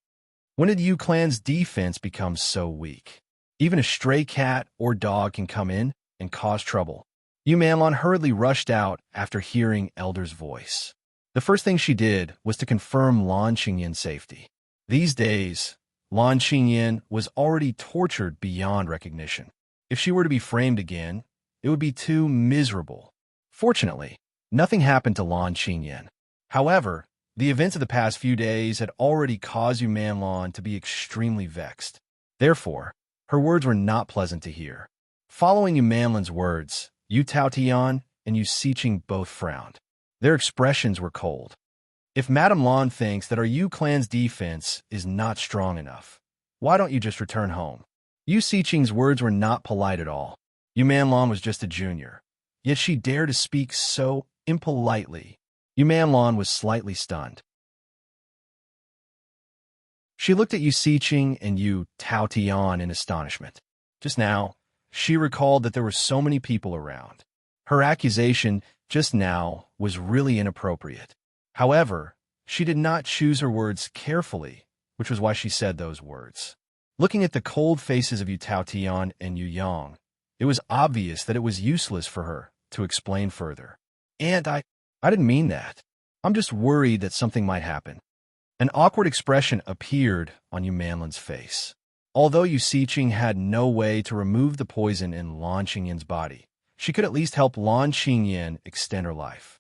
When did Yu clan's defense become so weak? Even a stray cat or dog can come in and cause trouble. Yu Manlan hurriedly rushed out after hearing Elder's voice. The first thing she did was to confirm Lan Qingyin's safety. These days, Lan Qingyin was already tortured beyond recognition. If she were to be framed again, it would be too miserable. Fortunately, nothing happened to Lan Qingyin. However, the events of the past few days had already caused Yu Manlan to be extremely vexed. Therefore, her words were not pleasant to hear. Following Yu Manlan's words, Yu Taotian and Yu Siqing both frowned. Their expressions were cold. If Madame Lan thinks that our Yu clan's defense is not strong enough, why don't you just return home? Yu Siqing's words were not polite at all. Yu Manlan was just a junior, yet she dared to speak so impolitely. Yu Manlan was slightly stunned. She looked at Yu Siqing and Yu Taotian in astonishment. Just now, she recalled that there were so many people around. Her accusation just now was really inappropriate. However, she did not choose her words carefully, which was why she said those words. Looking at the cold faces of Yu Taotian and Yu Yang, it was obvious that it was useless for her to explain further. And I didn't mean that. I'm just worried that something might happen. An awkward expression appeared on Yu Manlan's face. Although Yu Siqing had no way to remove the poison in Lan Qingyin's body, she could at least help Lan Qingyin extend her life.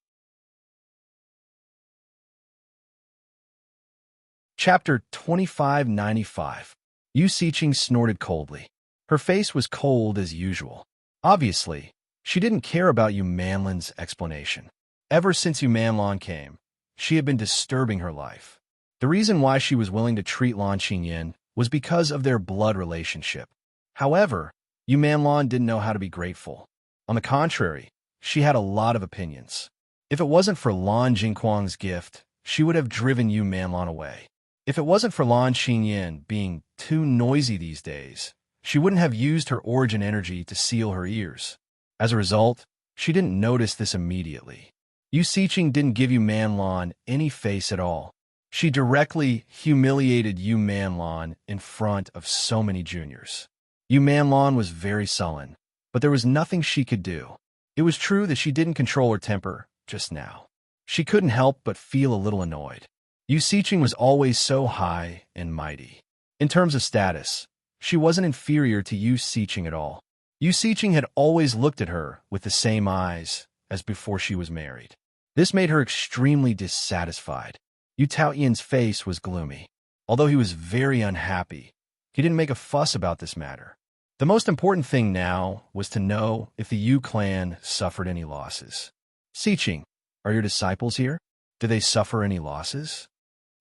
Chapter 2595. Yu Siqing snorted coldly. Her face was cold as usual. Obviously, she didn't care about Yu Manlan's explanation. Ever since Yu Manlan came, she had been disturbing her life. The reason why she was willing to treat Lan Qingyin was because of their blood relationship. However, Yu Manlan didn't know how to be grateful. On the contrary, she had a lot of opinions. If it wasn't for Lan Jingquang's gift, she would have driven Yu Manlan away. If it wasn't for Lan Qingyin being too noisy these days, she wouldn't have used her origin energy to seal her ears. As a result, she didn't notice this immediately. Yu Siqing didn't give Yu Manlan any face at all. She directly humiliated Yu Manlan in front of so many juniors. Yu Manlan was very sullen, but there was nothing she could do. It was true that she didn't control her temper just now. She couldn't help but feel a little annoyed. Yu Siqing was always so high and mighty. In terms of status, she wasn't inferior to Yu Siqing at all. Yu Siqing had always looked at her with the same eyes as before she was married. This made her extremely dissatisfied. Yu Taotian's face was gloomy. Although he was very unhappy, he didn't make a fuss about this matter. The most important thing now was to know if the Yu clan suffered any losses. Siqing, are your disciples here? Did they suffer any losses?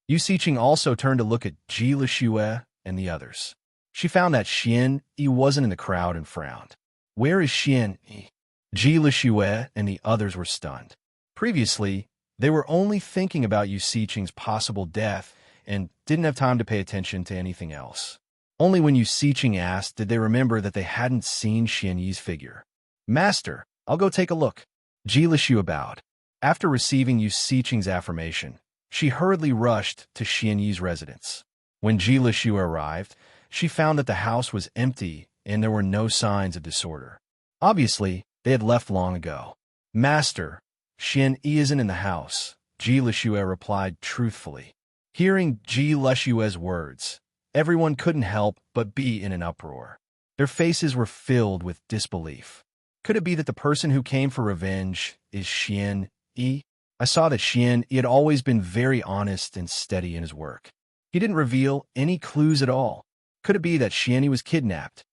Yu Siqing also turned to look at Ji Lishue and the others. She found that Xian Yi wasn't in the crowd and frowned. Where is Xian Yi? Ji Lishue and the others were stunned. Previously, they were only thinking about Yu Siqing's possible death and didn't have time to pay attention to anything else. Only when Yu Siqing asked did they remember that they hadn't seen Xian Yi's figure. Master, I'll go take a look. Ji Lishue bowed. After receiving Yu Siqing's affirmation, she hurriedly rushed to Xian Yi's residence. When Ji Lishue arrived, she found that the house was empty and there were no signs of disorder. Obviously, they had left long ago. Master, Xian Yi isn't in the house, Ji Lishue replied truthfully. Hearing Ji Lishue's words, everyone couldn't help but be in an uproar. Their faces were filled with disbelief. Could it be that the person who came for revenge is Xian Yi? I saw that Xian Yi had always been very honest and steady in his work. He didn't reveal any clues at all. Could it be that Xian Yi was kidnapped?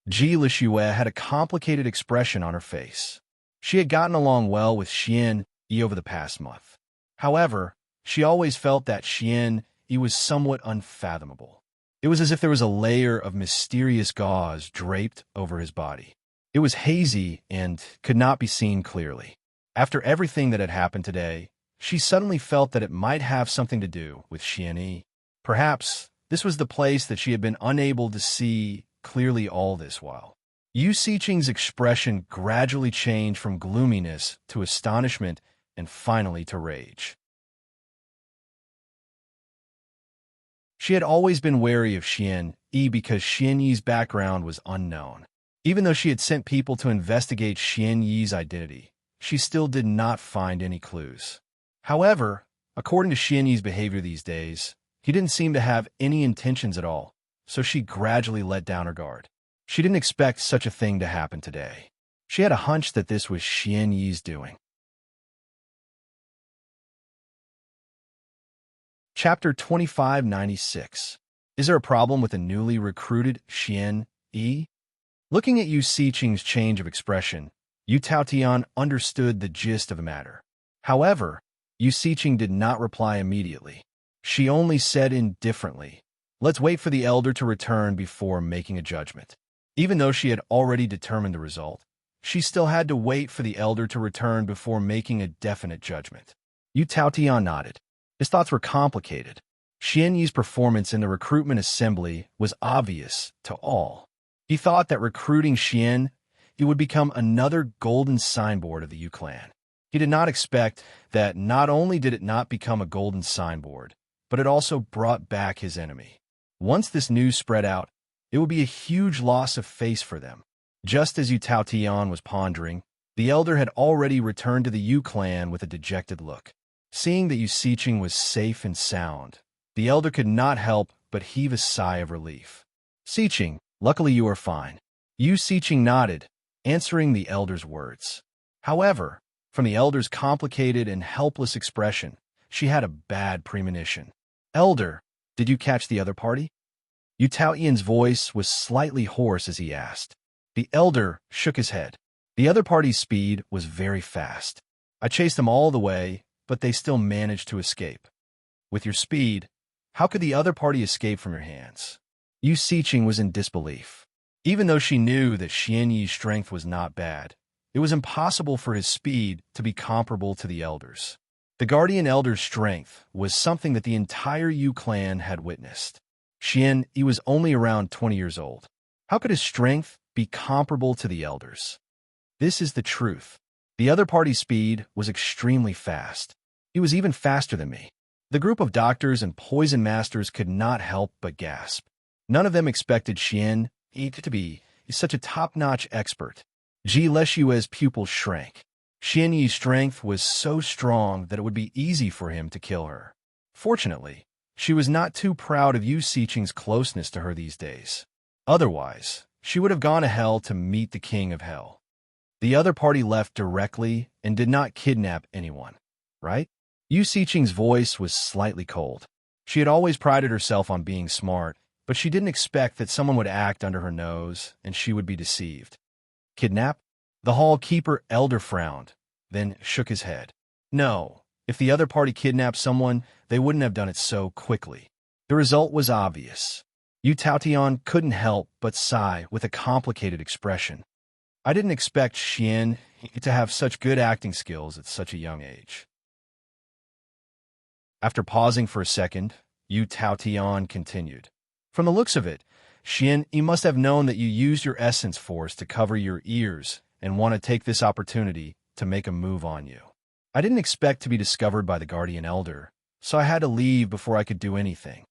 Ji Lishue had a complicated expression on her face. She had gotten along well with Xian Yi over the past month. However, she always felt that Xian Yi was somewhat unfathomable. It was as if there was a layer of mysterious gauze draped over his body. It was hazy and could not be seen clearly. After everything that had happened today, she suddenly felt that it might have something to do with Xian Yi. Perhaps this was the place that she had been unable to see clearly all this while. Yu Siqing's expression gradually changed from gloominess to astonishment and finally to rage. She had always been wary of Xian Yi because Xian Yi's background was unknown. Even though she had sent people to investigate Xian Yi's identity, she still did not find any clues. However, according to Xian Yi's behavior these days, he didn't seem to have any intentions at all, so she gradually let down her guard. She didn't expect such a thing to happen today. She had a hunch that this was Xian Yi's doing. Chapter 2596. Is there a problem with the newly recruited Xian Yi? Looking at Yu Siqing's change of expression, Yu Taotian understood the gist of the matter. However, Yu Siqing did not reply immediately. She only said indifferently, "Let's wait for the elder to return before making a judgment." Even though she had already determined the result, she still had to wait for the elder to return before making a definite judgment. Yu Taotian nodded. His thoughts were complicated. Xian Yi's performance in the recruitment assembly was obvious to all. He thought that recruiting Xian Yi would become another golden signboard of the Yu clan. He did not expect that not only did it not become a golden signboard, but it also brought back his enemy. Once this news spread out, it would be a huge loss of face for them. Just as Yu Taotian was pondering, the elder had already returned to the Yu clan with a dejected look. Seeing that Yu Siqing was safe and sound, the elder could not help but heave a sigh of relief. "Siqing, luckily you are fine." Yu Siqing nodded, answering the elder's words. However, from the elder's complicated and helpless expression, she had a bad premonition. "Elder, did you catch the other party?" Yu Taotian's voice was slightly hoarse as he asked. The elder shook his head. The other party's speed was very fast. I chased them all the way, but they still managed to escape. With your speed, how could the other party escape from your hands? Yu Siqing was in disbelief. Even though she knew that Xian Yi's strength was not bad, it was impossible for his speed to be comparable to the elder's. The guardian elder's strength was something that the entire Yu clan had witnessed. Xian Yi was only around 20 years old. How could his strength be comparable to the elder's? This is the truth. The other party's speed was extremely fast. He was even faster than me. The group of doctors and poison masters could not help but gasp. None of them expected Xian Yi to be such a top-notch expert. Ji Lishue's pupils shrank. Xian Yi's strength was so strong that it would be easy for him to kill her. Fortunately, she was not too proud of Yu Siqing's closeness to her these days. Otherwise, she would have gone to hell to meet the king of hell. The other party left directly and did not kidnap anyone, right? Yu Siqing's voice was slightly cold. She had always prided herself on being smart, but she didn't expect that someone would act under her nose and she would be deceived. Kidnap? The hall keeper elder frowned, then shook his head. No, if the other party kidnapped someone, they wouldn't have done it so quickly. The result was obvious. Yu Taotian couldn't help but sigh with a complicated expression. I didn't expect Xian to have such good acting skills at such a young age. After pausing for a second, Yu Taotian continued. From the looks of it, Xian, you must have known that you used your essence force to cover your ears and want to take this opportunity to make a move on you. I didn't expect to be discovered by the guardian elder, so I had to leave before I could do anything.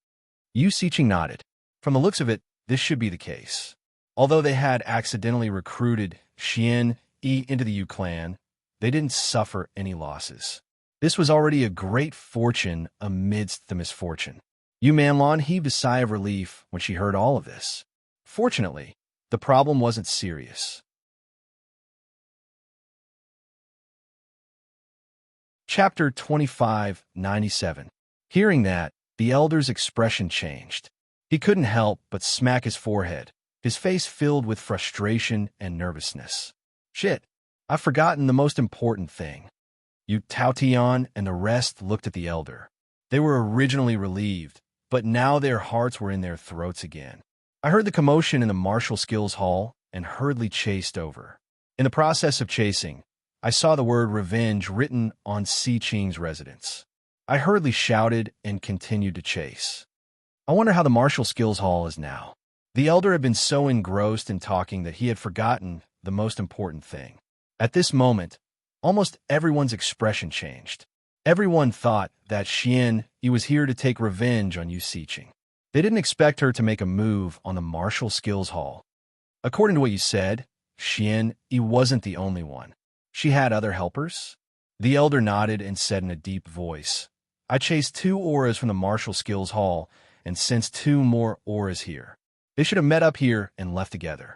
Yu Siqing nodded. From the looks of it, this should be the case. Although they had accidentally recruited Xian Yi into the Yu clan, they didn't suffer any losses. This was already a great fortune amidst the misfortune. Yu Manlon heaved a sigh of relief when she heard all of this. Fortunately, the problem wasn't serious. Chapter 2597. Hearing that, the elder's expression changed. He couldn't help but smack his forehead, his face filled with frustration and nervousness. Shit, I've forgotten the most important thing. Yu Taotian and the rest looked at the elder. They were originally relieved, but now their hearts were in their throats again. I heard the commotion in the martial skills hall and hurriedly chased over. In the process of chasing, I saw the word revenge written on Si Qing's residence. I hurriedly shouted and continued to chase. I wonder how the martial skills hall is now. The elder had been so engrossed in talking that he had forgotten the most important thing. At this moment, almost everyone's expression changed. Everyone thought that Xian Yi was here to take revenge on Yu Siqing. They didn't expect her to make a move on the martial skills hall. According to what you said, Xian Yi wasn't the only one. She had other helpers? The elder nodded and said in a deep voice, I chased 2 auras from the martial skills hall and sensed 2 more auras here. They should have met up here and left together.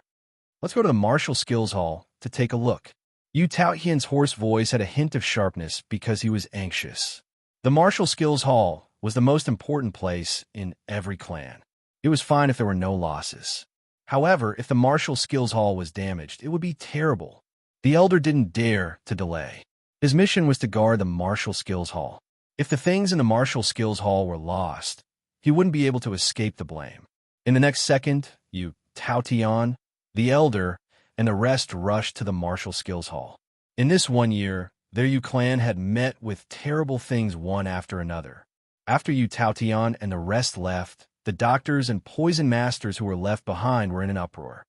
Let's go to the martial skills hall to take a look. Yu Taotian's hoarse voice had a hint of sharpness because he was anxious. The martial skills hall was the most important place in every clan. It was fine if there were no losses. However, if the martial skills hall was damaged, it would be terrible. The elder didn't dare to delay. His mission was to guard the martial skills hall. If the things in the martial skills hall were lost, he wouldn't be able to escape the blame. In the next second, Yu Taotian, the elder, and the rest rushed to the martial skills hall. In this 1 year, their Yu clan had met with terrible things one after another. After Yu Taotian and the rest left, the doctors and poison masters who were left behind were in an uproar.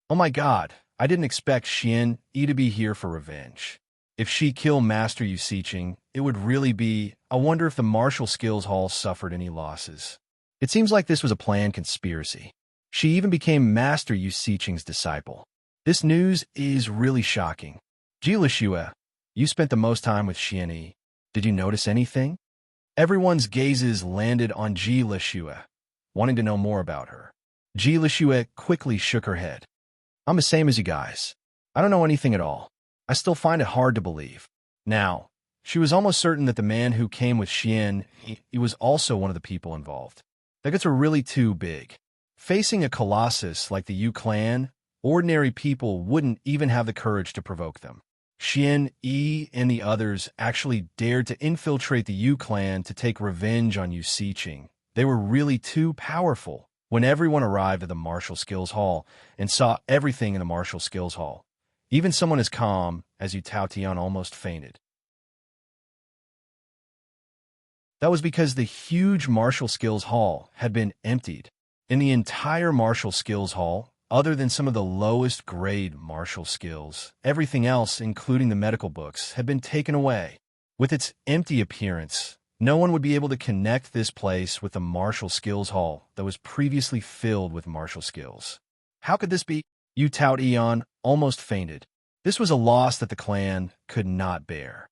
Oh my god, I didn't expect Xian Yi to be here for revenge. If she killed Master Yu Siqing, it would really be, I wonder if the martial skills hall suffered any losses. It seems like this was a planned conspiracy. She even became Master Yu Siqing's disciple. This news is really shocking. Jilishua, you spent the most time with Xian Yi. Did you notice anything? Everyone's gazes landed on Jilishua, wanting to know more about her. Jilishua quickly shook her head. I'm the same as you guys. I don't know anything at all. I still find it hard to believe. Now, she was almost certain that the man who came with Xian Yi was also one of the people involved. The odds were really too big. Facing a colossus like the Yu clan, ordinary people wouldn't even have the courage to provoke them. Xian Yi and the others actually dared to infiltrate the Yu clan to take revenge on Yu Siqing. They were really too powerful. When everyone arrived at the martial skills hall and saw everything in the martial skills hall, even someone as calm as Yu Taotian almost fainted. That was because the huge martial skills hall had been emptied. In the entire martial skills hall, other than some of the lowest grade martial skills, everything else, including the medical books, had been taken away. With its empty appearance, no one would be able to connect this place with the martial skills hall that was previously filled with martial skills. How could this be? Yu Taotian almost fainted. This was a loss that the clan could not bear.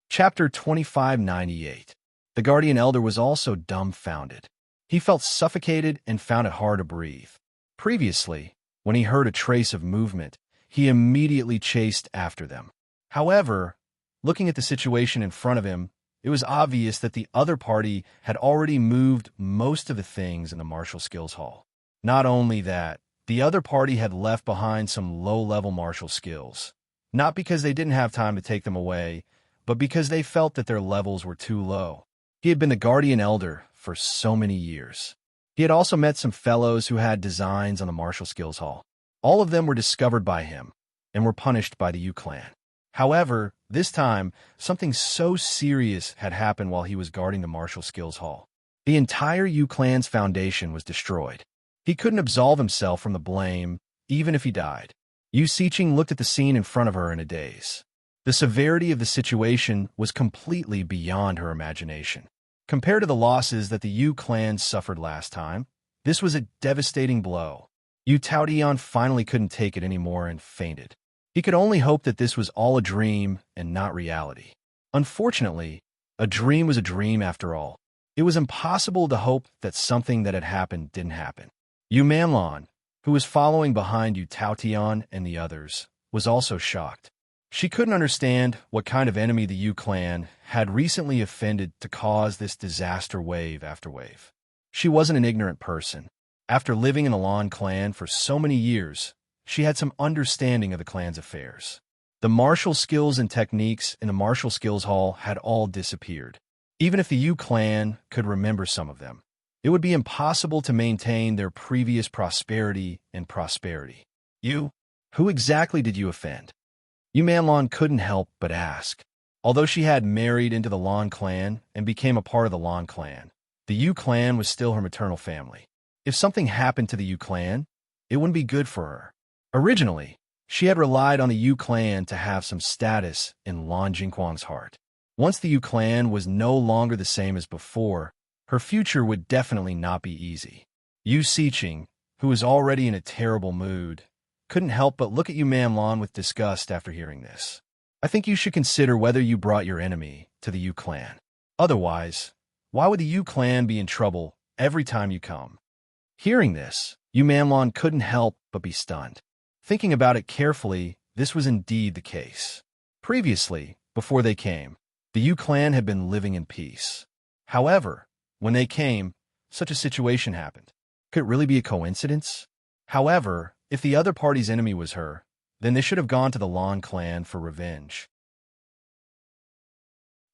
Chapter 2598. The guardian elder was also dumbfounded. He felt suffocated and found it hard to breathe. Previously, when he heard a trace of movement, he immediately chased after them. However, looking at the situation in front of him, it was obvious that the other party had already moved most of the things in the martial skills hall. Not only that, the other party had left behind some low-level martial skills. Not because they didn't have time to take them away, but because they felt that their levels were too low. He had been the guardian elder for so many years. He had also met some fellows who had designs on the martial skills hall. All of them were discovered by him and were punished by the Yu clan. However, this time, something so serious had happened while he was guarding the martial skills hall. The entire Yu clan's foundation was destroyed. He couldn't absolve himself from the blame, even if he died. Yu Siqing looked at the scene in front of her in a daze. The severity of the situation was completely beyond her imagination. Compared to the losses that the Yu clan suffered last time, this was a devastating blow. Yu Taotian finally couldn't take it anymore and fainted. He could only hope that this was all a dream and not reality. Unfortunately, a dream was a dream after all. It was impossible to hope that something that had happened didn't happen. Yu Manlon, who was following behind Yu Taotian and the others, was also shocked. She couldn't understand what kind of enemy the Yu clan had recently offended to cause this disaster wave after wave. She wasn't an ignorant person. After living in the Lan clan for so many years, she had some understanding of the clan's affairs. The martial skills and techniques in the martial skills hall had all disappeared. Even if the Yu clan could remember some of them, it would be impossible to maintain their previous prosperity and prosperity. You? Who exactly did you offend? Yu Manlon couldn't help but ask. Although she had married into the Lan clan and became a part of the Lan clan, the Yu clan was still her maternal family. If something happened to the Yu clan, it wouldn't be good for her. Originally, she had relied on the Yu clan to have some status in Lan Jingquang's heart. Once the Yu clan was no longer the same as before, her future would definitely not be easy. Yu Xiqing, who was already in a terrible mood, couldn't help but look at Yu Manlon with disgust after hearing this. I think you should consider whether you brought your enemy to the Yu clan. Otherwise, why would the Yu clan be in trouble every time you come? Hearing this, Yu Manlon couldn't help but be stunned. Thinking about it carefully, this was indeed the case. Previously, before they came, the Yu clan had been living in peace. However, when they came, such a situation happened. Could it really be a coincidence? However, if the other party's enemy was her, then they should have gone to the Lan clan for revenge.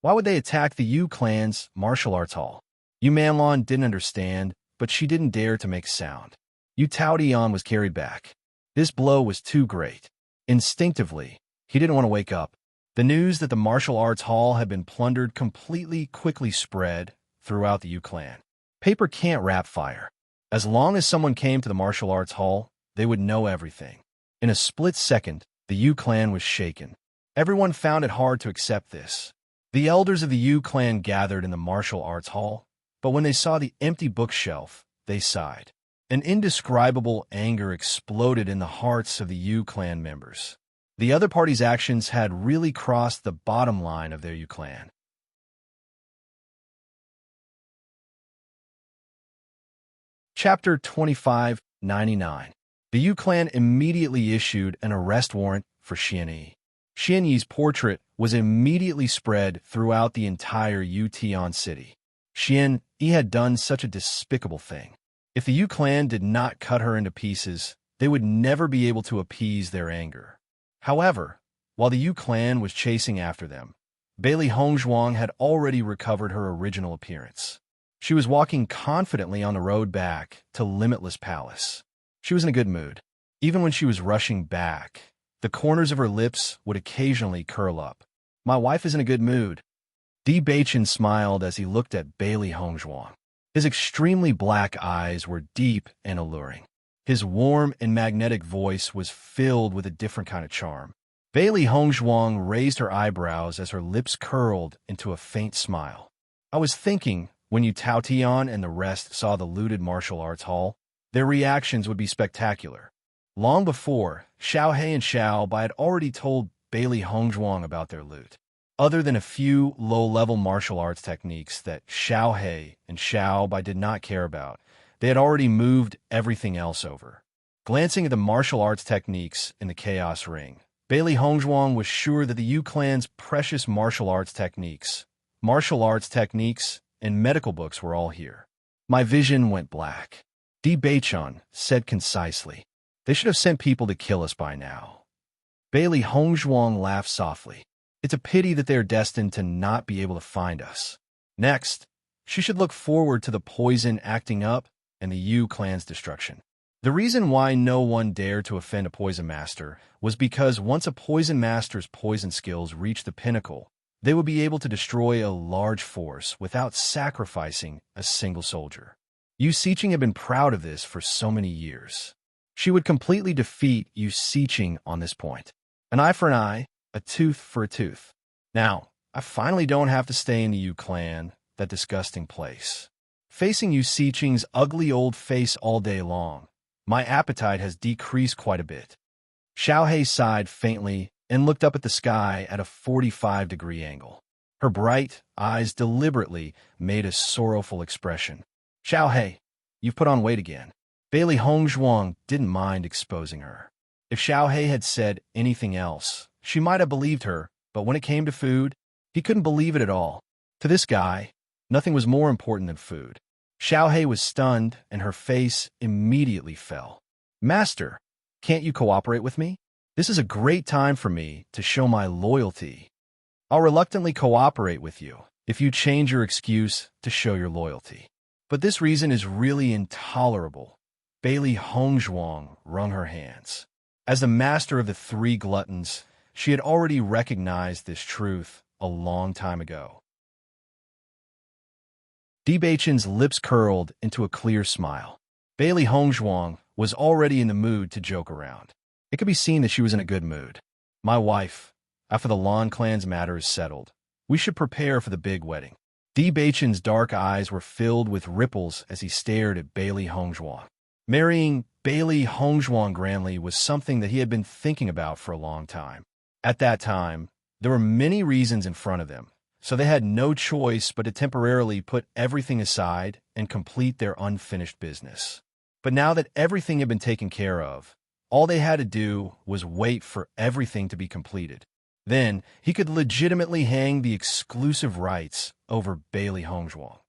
Why would they attack the Yu clan's martial arts hall? Yu Manlon didn't understand, but she didn't dare to make sound. Yu Taotian was carried back. This blow was too great. Instinctively, he didn't want to wake up. The news that the martial arts hall had been plundered completely quickly spread throughout the Yu clan. Paper can't wrap fire. As long as someone came to the martial arts hall, they would know everything. In a split second, the Yu clan was shaken. Everyone found it hard to accept this. The elders of the Yu clan gathered in the martial arts hall, but when they saw the empty bookshelf, they sighed. An indescribable anger exploded in the hearts of the Yu clan members. The other party's actions had really crossed the bottom line of their Yu clan. Chapter 2599. The Yu clan immediately issued an arrest warrant for Xian Yi. Xian Yi's portrait was immediately spread throughout the entire Yu Tian city. Xian Yi had done such a despicable thing. If the Yu clan did not cut her into pieces, they would never be able to appease their anger. However, while the Yu clan was chasing after them, Bailey Hongzhuang had already recovered her original appearance. She was walking confidently on the road back to Limitless Palace. She was in a good mood. Even when she was rushing back, the corners of her lips would occasionally curl up. My wife is in a good mood. Bewitching smiled as he looked at Bailey Hongzhuang. His extremely black eyes were deep and alluring. His warm and magnetic voice was filled with a different kind of charm. Bailey Hongzhuang raised her eyebrows as her lips curled into a faint smile. I was thinking, when Yu Taotian and the rest saw the looted martial arts hall, their reactions would be spectacular. Long before, Xiao He and Xiao Bai had already told Bailey Hongzhuang about their loot. Other than a few low-level martial arts techniques that Xiao He and Xiao Bai did not care about, they had already moved everything else over. Glancing at the martial arts techniques in the Chaos Ring, Bailey Hongzhuang was sure that the Yu clan's precious martial arts techniques, and medical books were all here. My vision went black. Di Beichun said concisely, "They should have sent people to kill us by now." Bailey Hongzhuang laughed softly. It's a pity that they are destined to not be able to find us. Next, she should look forward to the poison acting up and the Yu clan's destruction. The reason why no one dared to offend a poison master was because once a poison master's poison skills reached the pinnacle, they would be able to destroy a large force without sacrificing a single soldier. Yu Xiqing had been proud of this for so many years. She would completely defeat Yu Xiqing on this point. An eye for an eye, a tooth for a tooth. Now, I finally don't have to stay in the Yu clan, that disgusting place. Facing Yu Siqing's ugly old face all day long, my appetite has decreased quite a bit. Xiaohei sighed faintly and looked up at the sky at a 45-degree angle. Her bright eyes deliberately made a sorrowful expression. Xiaohei, you've put on weight again. Bailey Hongzhuang didn't mind exposing her. If Xiaohei had said anything else, she might have believed her, but when it came to food, he couldn't believe it at all. To this guy, nothing was more important than food. Xiaohei was stunned, and her face immediately fell. Master, can't you cooperate with me? This is a great time for me to show my loyalty. I'll reluctantly cooperate with you if you change your excuse to show your loyalty. But this reason is really intolerable. Bailey Hongzhuang wrung her hands. As the master of the three gluttons, she had already recognized this truth a long time ago. Bewitching's lips curled into a clear smile. Bailey Hongzhuang was already in the mood to joke around. It could be seen that she was in a good mood. My wife, after the Lan clan's matter is settled, we should prepare for the big wedding. Bewitching's dark eyes were filled with ripples as he stared at Bailey Hongzhuang. Marrying Bailey Hongzhuang grandly was something that he had been thinking about for a long time. At that time, there were many reasons in front of them, so they had no choice but to temporarily put everything aside and complete their unfinished business. But now that everything had been taken care of, all they had to do was wait for everything to be completed. Then he could legitimately hang the exclusive rights over Bailey Hongzhuang.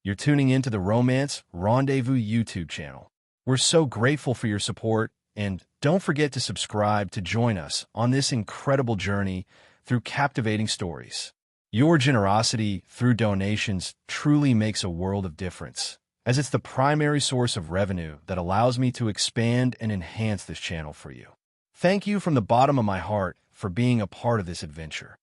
You're tuning into the Romance Rendezvous YouTube channel. We're so grateful for your support, and don't forget to subscribe to join us on this incredible journey through captivating stories. Your generosity through donations truly makes a world of difference, as it's the primary source of revenue that allows me to expand and enhance this channel for you. Thank you from the bottom of my heart for being a part of this adventure.